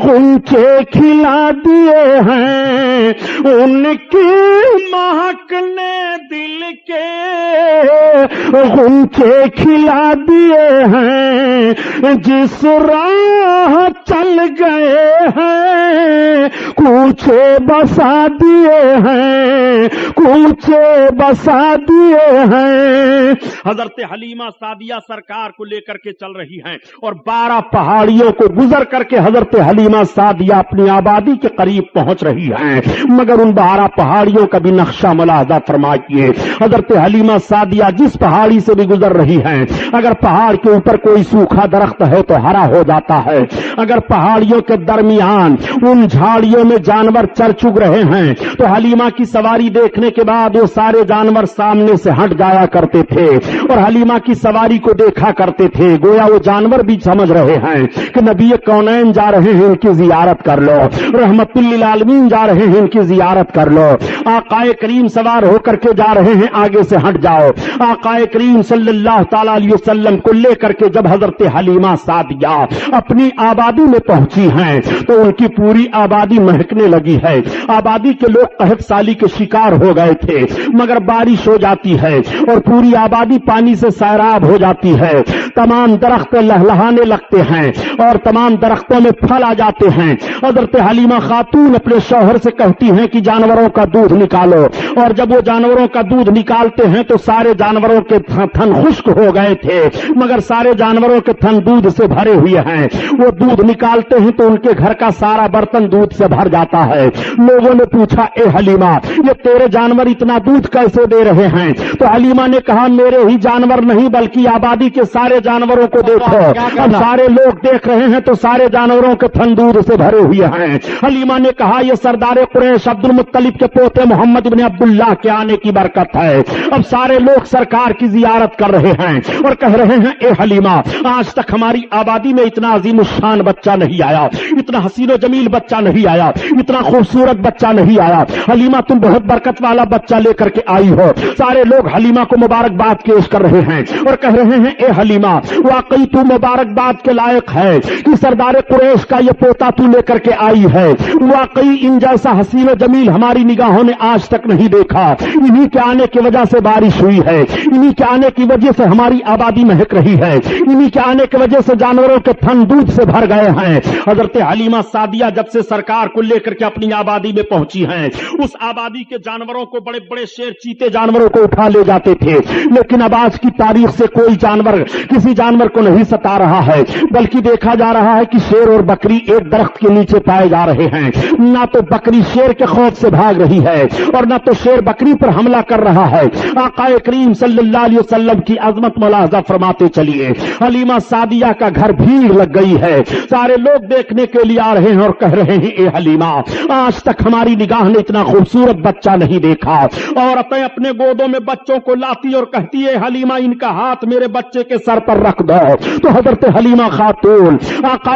غنچے کھلا دیے ہیں، ان کی مہک نے دل کے غنچے کھلا دیے ہیں، جس راہ چل گئے ہیں کوچے بسا دیے ہیں، کوچے بسا دیے ہیں۔ حضرت حلیمہ سعدیہ سرکار کو لے کر کے چل رہی ہیں اور 12 پہاڑیوں کو گزر کر کے حضرت حلیمہ سعدیہ اپنی آبادی کے قریب پہنچ رہی ہیں، مگر ان 12 پہاڑیوں کا بھی نقشہ ملاحظہ فرمائیے۔ حضرت حلیمہ سعدیہ جس پہاڑی سے بھی گزر رہی ہیں، اگر پہاڑ کے اوپر کوئی سوکھا درخت ہے تو ہرا ہو جاتا ہے، اگر پہاڑیوں کے درمیان ان جھاڑیوں میں جانور چر چگ رہے ہیں تو حلیمہ کی سواری دیکھنے کے بعد وہ سارے جانور سامنے سے ہٹ جایا کرتے تھے اور حلیمہ کی سواری کو دیکھا کرتے تھے، گویا وہ جانور بھی سمجھ رہے ہیں کہ نبی کونین جا رہے ہیں، ان کی زیارت کر لو، رحمت للعالمین جا رہے ہیں، ان کی زیارت کر لو، آقا کریم سوار ہو کر کے جا رہے ہیں، آگے سے ہٹ جاؤ۔ آقا کریم صلی اللہ تعالی علیہ وسلم کو لے کر کے جب حضرت حلیمہ سعدیہ اپنی آبادی میں پہنچی ہیں تو ان کی پوری آبادی مہکنے لگی ہے۔ آبادی کے لوگ قحط سالی کے شکار ہو گئے تھے، مگر بارش ہو جاتی ہے اور پوری آبادی پانی سے سیراب ہو جاتی ہے، تمام درخت لہلہانے لگتے ہیں اور تمام درختوں میں پھل آ جاتے ہیں۔ حضرت حلیمہ خاتون اپنے شوہر سے کہتی ہیں کہ جانوروں کا دودھ نکالو، اور جب وہ جانوروں کا دودھ نکالتے ہیں تو سارے جانوروں کے تھن خشک ہو گئے تھے، مگر سارے جانوروں کے تھن دودھ سے بھرے ہوئے ہیں۔ وہ دودھ نکالتے ہیں تو ان کے گھر کا سارا برتن دودھ سے بھر جاتا ہے۔ لوگوں نے پوچھا اے حلیمہ یہ تیرے جانور اتنا دودھ کیسے دے رہے ہیں؟ تو حلیمہ نے کہا میرے ہی جانور نہیں بلکہ آبادی کے سارے جانوروں کو دیکھو، اب سارے لوگ دیکھ رہے ہیں تو سارے جانوروں کے تھن دودھ سے بھرے ہوئے ہیں۔ حلیمہ نے کہا یہ سردار قریش عبد المطلب کے پوتے محمد بن عبداللہ کے آنے کی برکت ہے۔ اب سارے لوگ سرکار کی زیارت کر رہے ہیں اور کہہ رہے ہیں اے حلیمہ آج تک ہماری آبادی میں اتنا عظیم الشان بچہ نہیں آیا، اتنا حسین و جمیل بچہ نہیں آیا، اتنا خوبصورت بچہ نہیں آیا، حلیمہ تم بہت برکت والا بچہ لے کر کے آئی ہو۔ سارے لوگ حلیمہ کو مبارکباد پیش کر رہے ہیں اور کہہ رہے ہیں اے حلیمہ واقعی تو مبارکباد کے لائق ہے کہ سردار قریش کا یہ پوتا تو لے کر کے آئی ہے، واقعی ان جیسا حسین و جمیل ہماری نگاہوں نے آج تک نہیں دیکھا، انہی کے آنے کی وجہ سے بارش ہوئی ہے، انہی کے آنے کی وجہ سے ہماری آبادی مہک رہی ہے، انہی کے آنے کی وجہ سے جانوروں کے تھن دودھ سے بھر گئے ہیں۔ حضرت حلیمہ سعدیہ جب سے سرکار کو لے کر کے اپنی آبادی میں پہنچی ہیں، اس آبادی کے جانوروں کو بڑے بڑے شیر چیتے جانوروں کو اٹھا لے جاتے تھے، لیکن اب آج کی تاریخ سے کوئی جانور کسی جانور کو نہیں ستا رہا ہے، بلکہ دیکھا جا رہا ہے کہ شیر اور بکری ایک درخت کے نیچے پائے جا رہے ہیں، نہ تو بکری شیر کے خوف سے بھاگ رہی ہے اور نہ تو شیر بکری پر حملہ کر رہا ہے۔ آقا کریم صلی اللہ علیہ وسلم کی عظمت ملاحظہ فرماتے چلیے، حلیمہ سعدیہ کا گھر بھیڑ لگ گئی ہے، سارے لوگ دیکھنے کے لیے آ رہے ہیں اور کہہ رہے ہیں اے حلیمہ آج تک ہماری نگاہ نے اتنا خوبصورت بچہ نہیں دیکھا۔ عورتیں اپنے گودوں میں بچوں کو لاتی اور کہتی ہے حلیمہ ان کا ہاتھ میرے بچے کے سر پر رکھ دو، تو حضرت حلیمہ خاتون آقا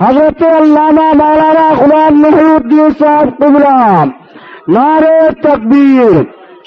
حضرت علامہ مولانا غلام محی الدین صاحب قبلہ، نعرہ تکبیر،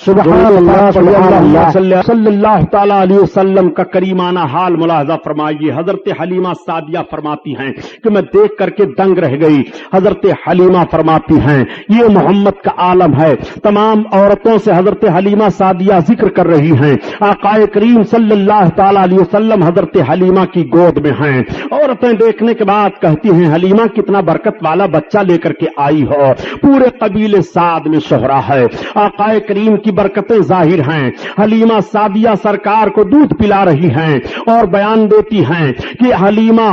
سبحان اللہ سبحان اللہ صلی اللہ تعالیٰ علیہ وسلم کا کریمانہ حال ملاحظہ فرمائیے۔ حضرت حلیمہ سعدیہ فرماتی ہیں کہ میں دیکھ کر کے دنگ رہ گئی۔ حضرت حلیمہ فرماتی ہیں یہ محمد کا عالم ہے۔ تمام عورتوں سے حضرت حلیمہ سعدیہ ذکر کر رہی ہیں، آقا کریم صلی اللہ تعالیٰ علیہ وسلم حضرت حلیمہ کی گود میں ہیں۔ عورتیں دیکھنے کے بعد کہتی ہیں حلیمہ کتنا برکت والا بچہ لے کر کے آئی ہو، پورے قبیلے سعد میں شہرا ہے، آقا کریم کی برکتیں ظاہر ہیں۔ حلیمہ سعدیہ سرکار کو دودھ پلا رہی ہیں اور بیان دیتی ہیں کہ حلیمہ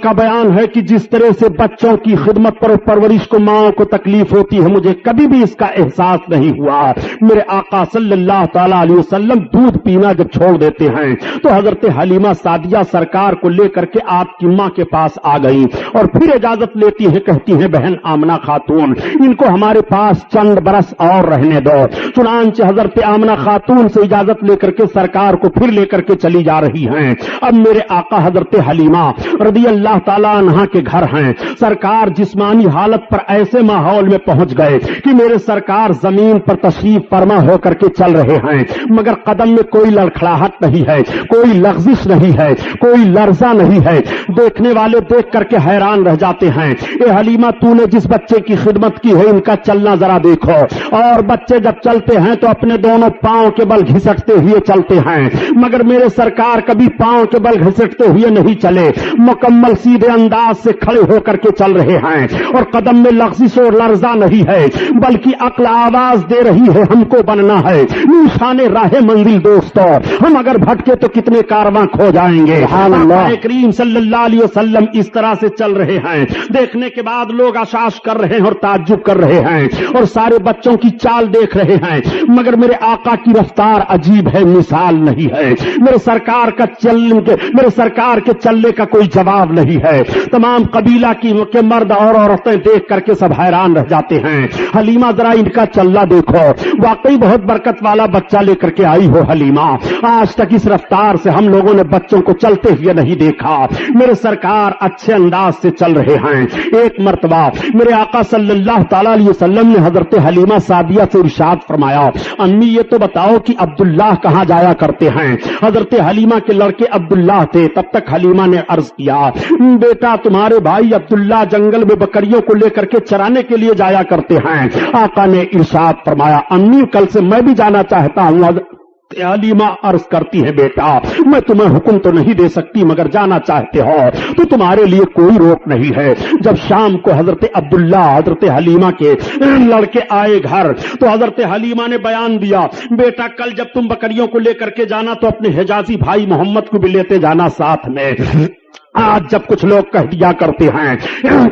کا بیان ہے کہ جس طرح سے بچوں کی خدمت پر پرورش کو ماں کو تکلیف ہوتی ہے، مجھے کبھی بھی اس کا احساس نہیں ہوا۔ میرے آقا صلی اللہ تعالیٰ علیہ وسلم دودھ پینا جب چھوڑ دیتے ہیں تو حضرت حلیمہ سعدیہ سرکار کو لے کر کے آپ کی ماں کے پاس آ گئی اور پھر اجازت لیتی ہیں، کہتی ہیں بہن آمنہ خاتون ان کو ہمارے پاس چند برس اور رہنے دو۔ چنانچہ حضرت آمنہ خاتون سے اجازت لے کر کے سرکار کو پھر لے کر کے چلی جا رہی ہیں۔ اب میرے آقا حضرت حلیمہ رضی اللہ تعالیٰ عنہا کے گھر ہیں۔ سرکار جسمانی حالت پر ایسے ماحول میں پہنچ گئے کہ میرے سرکار زمین پر تشریف فرما ہو کر کے چل رہے ہیں، مگر قدم میں کوئی لڑکھڑاہٹ نہیں ہے، کوئی لغزش نہیں ہے، کوئی لرزہ نہیں ہے۔ دیکھنے والے دیکھ کر کے حیران رہ جاتے ہیں، اے حلیمہ تو نے جس بچے کی خدمت کی ہے ان کا چلنا ذرا دیکھو۔ اور بچے جب چلتے ہیں تو اپنے دونوں پاؤں کے بل گھسٹتے ہوئے چلتے ہیں، مگر میرے سرکار کبھی پاؤں کے بل گھسٹتے ہوئے نہیں چلے، مکمل سیدھے انداز سے کھڑے ہو کر کے چل رہے ہیں اور قدم میں لغزش اور لرزہ نہیں ہے، بلکہ عقل آواز دے رہی ہے ہم کو بننا ہے نشان راہ منزل دوستو، ہم اگر بھٹکے تو کتنے کارواں کھو جائیں گے۔ اللہ کریم صلی اللہ علیہ وسلم اس طرح سے چل رہے ہیں، دیکھنے کے بعد لوگ اشاش کر رہے ہیں اور تعجب کر رہے ہیں اور سارے بچوں کی چال دیکھ رہے ہیں، مگر میرے آقا کی رفتار عجیب ہے، مثال نہیں ہے۔ میرے سرکار کے چلنے کا کوئی جواب نہیں ہے۔ تمام قبیلہ کے مرد اور عورتیں دیکھ کر کے سب حیران رہ جاتے ہیں۔ حلیمہ ذرا ان کا چلنا دیکھو، واقعی بہت برکت والا بچہ لے کر کے آئی ہو حلیمہ، آج تک اس رفتار سے ہم لوگوں نے بچوں کو چلتے ہوئے نہیں دیکھا۔ میرے سرکار اچھے انداز سے چل رہے ہیں۔ ایک مرتبہ میرے آقا صلی اللہ تعالی علیہ وسلم نے حضرت حلیمہ سعدیہ سے ارشاد فرمایا امی یہ تو بتاؤ کہ عبداللہ کہاں جایا کرتے ہیں؟ حضرت حلیمہ کے لڑکے عبداللہ تھے۔ تب تک حلیمہ نے عرض کیا بیٹا تمہارے بھائی عبداللہ جنگل میں بکریوں کو لے کر کے چرانے کے لیے جایا کرتے ہیں۔ آقا نے ارشاد فرمایا امی کل سے میں بھی جانا چاہتا ہوں۔ حلیمہ عرض کرتی ہے بیٹا میں تمہیں حکم تو نہیں دے سکتی، مگر جانا چاہتے ہو تو تمہارے لیے کوئی روک نہیں ہے۔ جب شام کو حضرت عبداللہ حضرت حلیمہ کے لڑکے آئے گھر تو حضرت حلیمہ نے بیان دیا بیٹا کل جب تم بکریوں کو لے کر کے جانا تو اپنے حجازی بھائی محمد کو بھی لیتے جانا ساتھ میں۔ آج جب کچھ لوگ کہہ دیا کرتے ہیں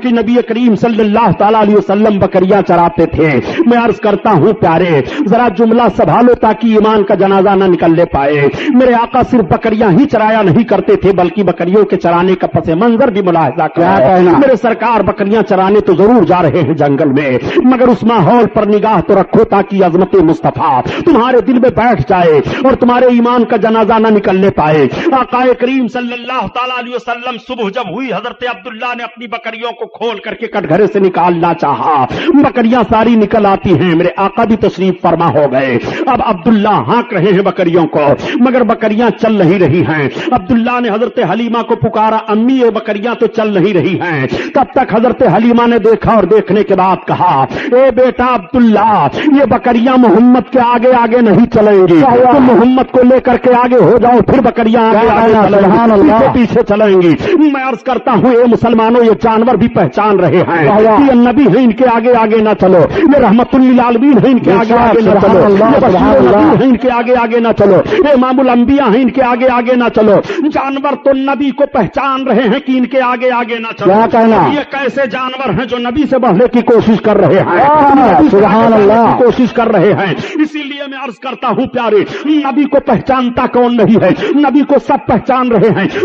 کہ نبی کریم صلی اللہ تعالی علیہ وسلم بکریاں چراتے تھے، میں عرض کرتا ہوں پیارے ذرا جملہ سنبھالو تاکہ ایمان کا جنازہ نہ نکلنے پائے۔ میرے آقا صرف بکریاں ہی چرایا نہیں کرتے تھے بلکہ بکریوں کے چرانے کا پس منظر بھی ملاحظہ کیا۔ میرے سرکار بکریاں چرانے تو ضرور جا رہے ہیں جنگل میں، مگر اس ماحول پر نگاہ تو رکھو تاکہ عظمت مصطفیٰ تمہارے دل میں بیٹھ جائے اور تمہارے ایمان کا جنازہ نہ نکلنے پائے۔ آقا کریم صلی اللہ تعالی علیہ وسلم صبح جب ہوئی حضرت عبداللہ نے اپنی بکریوں کو کھول کر کے کٹگھرے سے نکالنا چاہا، بکریاں ساری نکل آتی ہیں، میرے آقا بھی تشریف فرما ہو گئے۔ اب عبداللہ ہانک رہے ہیں بکریوں کو مگر بکریاں چل نہیں رہی ہیں۔ عبداللہ نے حضرت حلیمہ کو پکارا امی یہ بکریاں تو چل نہیں رہی ہیں۔ تب تک حضرت حلیمہ نے دیکھا اور دیکھنے کے بعد کہا اے بیٹا عبداللہ یہ بکریاں محمد کے آگے آگے نہیں چلیں گی، تم محمد کو لے کر کے آگے ہو جاؤ پھر بکریاں آگے پیچھے چلیں گی۔ میں عرض کرتا ہوں اے مسلمانوں یہ جانور بھی پہچان رہے ہیں کہ نبی ہے ان کے آگے آگے نہ چلو، یہ رحمت للعالمین ہے ان کے آگے آگے نہ چلو، یہ بشیر نبی ہے ان کے آگے آگے نہ چلو، یہ امام الانبیاء ہیں ان کے آگے آگے نہ چلو۔ جانور تو نبی کو پہچان رہے ہیں کہ ان کے آگے آگے نہ چلو۔ کیا کہنا یہ کیسے جانور ہیں جو نبی سے بڑھنے کی کوشش کر رہے ہیں، سبحان اللہ کوشش کر رہے ہیں۔ اسی لیے میں عرض کرتا ہوں پیارے نبی کو پہچانتا کون نہیں ہے؟ نبی کو سب پہچان رہے ہیں،